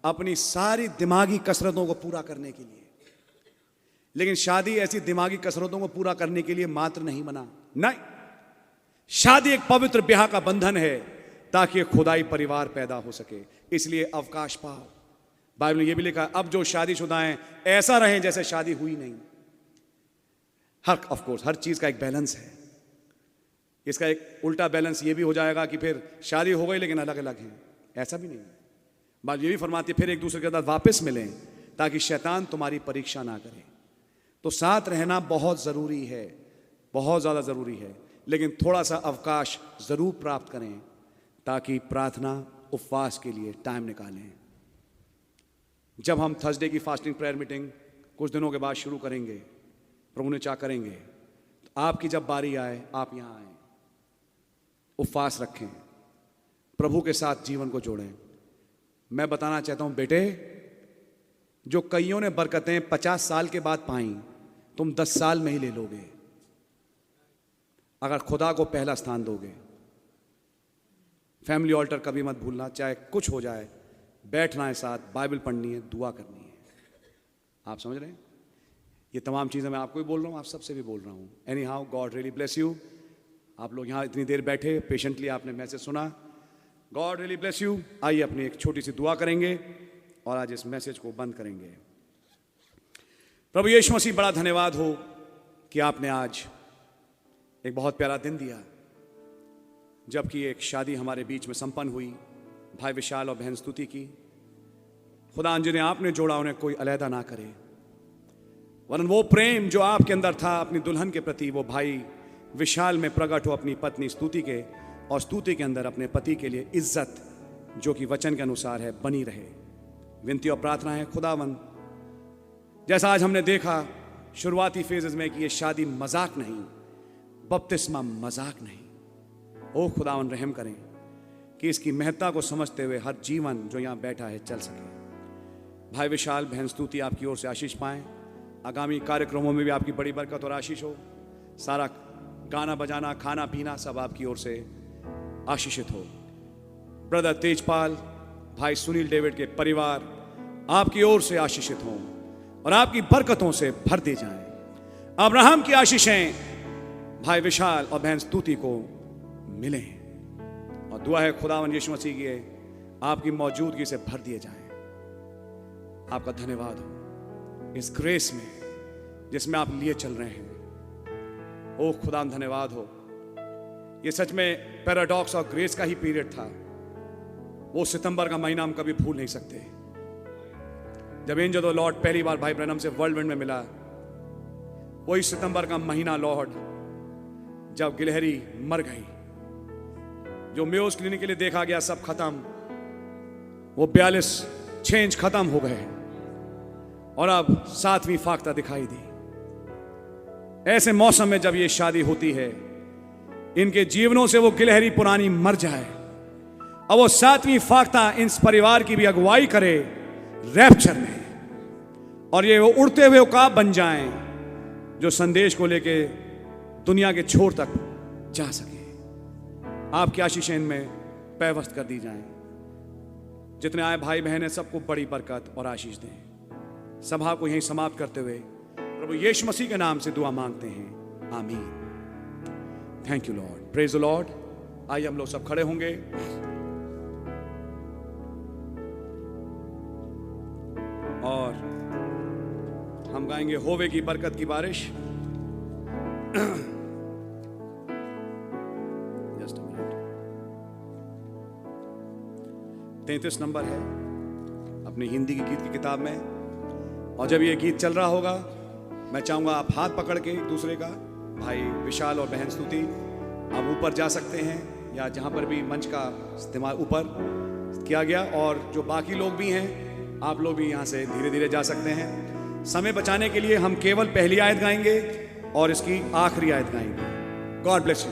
अपनी सारी दिमागी कसरतों को पूरा करने के लिए, लेकिन शादी ऐसी दिमागी कसरतों को पूरा करने के लिए मात्र नहीं बना। नहीं, शादी एक पवित्र ब्याह का बंधन है ताकि एक खुदाई परिवार पैदा हो सके। इसलिए अवकाश पाओ। बाइबल में यह भी लिखा है, अब जो शादीशुदा हैं ऐसा रहें जैसे शादी हुई नहीं। ऑफ कोर्स हर चीज का एक बैलेंस है। इसका एक उल्टा बैलेंस ये भी हो जाएगा कि फिर शादी हो गई लेकिन अलग अलग हैं, ऐसा भी नहीं। बात ये भी फरमाती है, फिर एक दूसरे के साथ वापस मिलें ताकि शैतान तुम्हारी परीक्षा ना करे। तो साथ रहना बहुत जरूरी है, बहुत ज्यादा जरूरी है, लेकिन थोड़ा सा अवकाश जरूर प्राप्त करें ताकि प्रार्थना उपवास के लिए टाइम निकालें। जब हम थर्सडे की फास्टिंग प्रेयर मीटिंग कुछ दिनों के बाद शुरू करेंगे, प्रभु ने चाह करेंगे, तो आपकी जब बारी आए आप यहां आए, उपवास रखें, प्रभु के साथ जीवन को जोड़ें। मैं बताना चाहता हूं बेटे, जो कईयों ने बरकतें 50 साल के बाद पाई, तुम 10 साल में ही ले लोगे अगर खुदा को पहला स्थान दोगे। फैमिली ऑल्टर कभी मत भूलना, चाहे कुछ हो जाए, बैठना है साथ, बाइबल पढ़नी है, दुआ करनी है। आप समझ रहे हैं? ये तमाम चीज़ें मैं आपको भी बोल रहा हूँ, आप सबसे भी बोल रहा हूँ। Any how, God really bless you. आप लोग यहाँ इतनी देर बैठे, पेशेंटली आपने मैसेज सुना, गॉड रियली ब्लेस यू। आइए अपनी एक छोटी सी दुआ करेंगे और आज इस मैसेज को बंद करेंगे। प्रभु यीशु मसीह, बड़ा धन्यवाद हो कि आपने आज एक बहुत प्यारा दिन दिया, जबकि एक शादी हमारे बीच में संपन्न हुई, भाई विशाल और बहन स्तुति की। खुदा जिन्हें आपने जोड़ा उन्हें कोई अलहदा ना करे, वरन वो प्रेम जो आपके अंदर था अपनी दुल्हन के प्रति, वो भाई विशाल में प्रकट हो अपनी पत्नी स्तुति के, और स्तुति के अंदर अपने पति के लिए इज्जत जो कि वचन के अनुसार है बनी रहे। विनती और प्रार्थना है खुदावन, जैसा आज हमने देखा शुरुआती फेजेस में कि ये शादी मजाक नहीं, बपतिस्मा मजाक नहीं। ओ खुदावन रहम करें, कि इसकी महत्ता को समझते हुए हर जीवन जो यहाँ बैठा है चल सके। भाई विशाल, बहन स्तुति आपकी ओर से आशीष पाएं। आगामी कार्यक्रमों में भी आपकी बड़ी बरकत और आशीष हो। सारा गाना बजाना, खाना पीना सब आपकी ओर से आशीषित हो। ब्रदर तेजपाल, भाई सुनील डेविड के परिवार आपकी ओर से आशीषित हों और आपकी बरकतों से भर दी जाएं। अब्राहम की आशीषें भाई विशाल और बहन स्तुति को मिलें और दुआ है खुदावंद यीशु मसीह की आपकी मौजूदगी से भर दिए जाएं। आपका धन्यवाद हो इस ग्रेस में जिसमें आप लिए चल रहे हैं। ओह खुदा, धन्यवाद हो। ये सच में पैराडॉक्स और ग्रेस का ही पीरियड था। वो सितंबर का महीना हम कभी भूल नहीं सकते, जब एंजल ऑफ द लॉर्ड पहली बार भाई ब्रैनम से वर्ल्ड में मिला। वही सितंबर का महीना लॉर्ड जब गिलहरी मर गई, जो मेयोस क्लिनिक के लिए देखा गया सब खत्म, वो 42 चेंज खत्म हो गए और अब 7वीं फाख्ता दिखाई दी। ऐसे मौसम में जब ये शादी होती है, इनके जीवनों से वो गिलहरी पुरानी मर जाए और वो 7वीं फाख्ता इस परिवार की भी अगुवाई करे रैप्चर में, और ये वो उड़ते हुए उकाब बन जाएं जो संदेश को लेके दुनिया के छोर तक जा सके। आपकी आशीषें इनमें पैवस्त कर दी जाएं। जितने आए भाई बहन हैं सबको बड़ी बरकत और आशीष दें। सभा को यहीं समाप्त करते हुए प्रभु यीशु मसीह के नाम से दुआ मांगते हैं, आमीन। Thank you Lord, praise the Lord. आइए हम लोग सब खड़े होंगे और हम गाएंगे होवे की बरकत की बारिश। Just a minute. 33 नंबर है अपनी हिंदी की गीत की किताब में, और जब ये गीत चल रहा होगा मैं चाहूंगा आप हाथ पकड़ के एक दूसरे का, भाई विशाल और बहन स्तुति, आप ऊपर जा सकते हैं या जहां पर भी मंच का इस्तेमाल ऊपर किया गया, और जो बाकी लोग भी हैं आप लोग भी यहां से धीरे धीरे जा सकते हैं। समय बचाने के लिए हम केवल पहली आयत गाएंगे और इसकी आखिरी आयत गाएंगे। God bless you.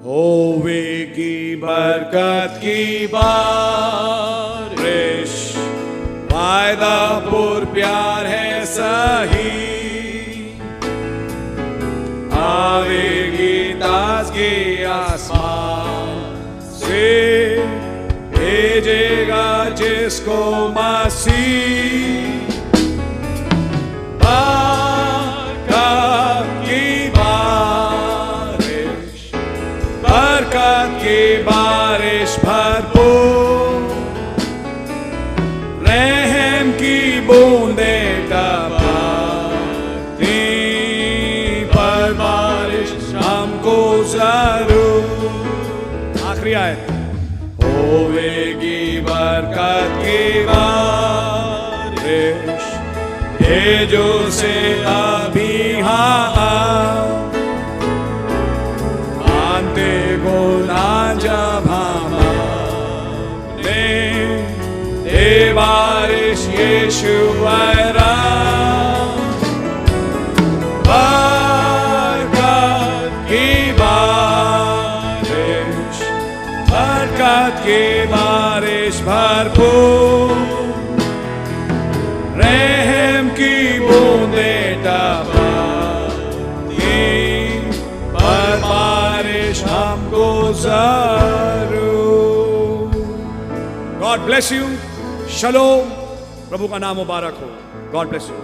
होवे की बरकत की बारिश, वायदा पुर प्यार है सही, आवेगी ताज़गी आसमान से, भेजेगा जिसको मसीह। बरकत की बारिश भरपूर, रहम की बूंदे टपकती, पर बारिश हमको जरूर। आखिरी आयत, होवेगी बरकत की बारिश, भेजो से अभी मानते को ना जब हमने दे बारिश यीशु आरा, बरकत की बारिश, बरकत की बारिश भरपूर, रहम की बूंदे टपकती, पर बारिश हमको जरूर। God bless you. शलोम। प्रभु का नाम मुबारक हो। God bless you.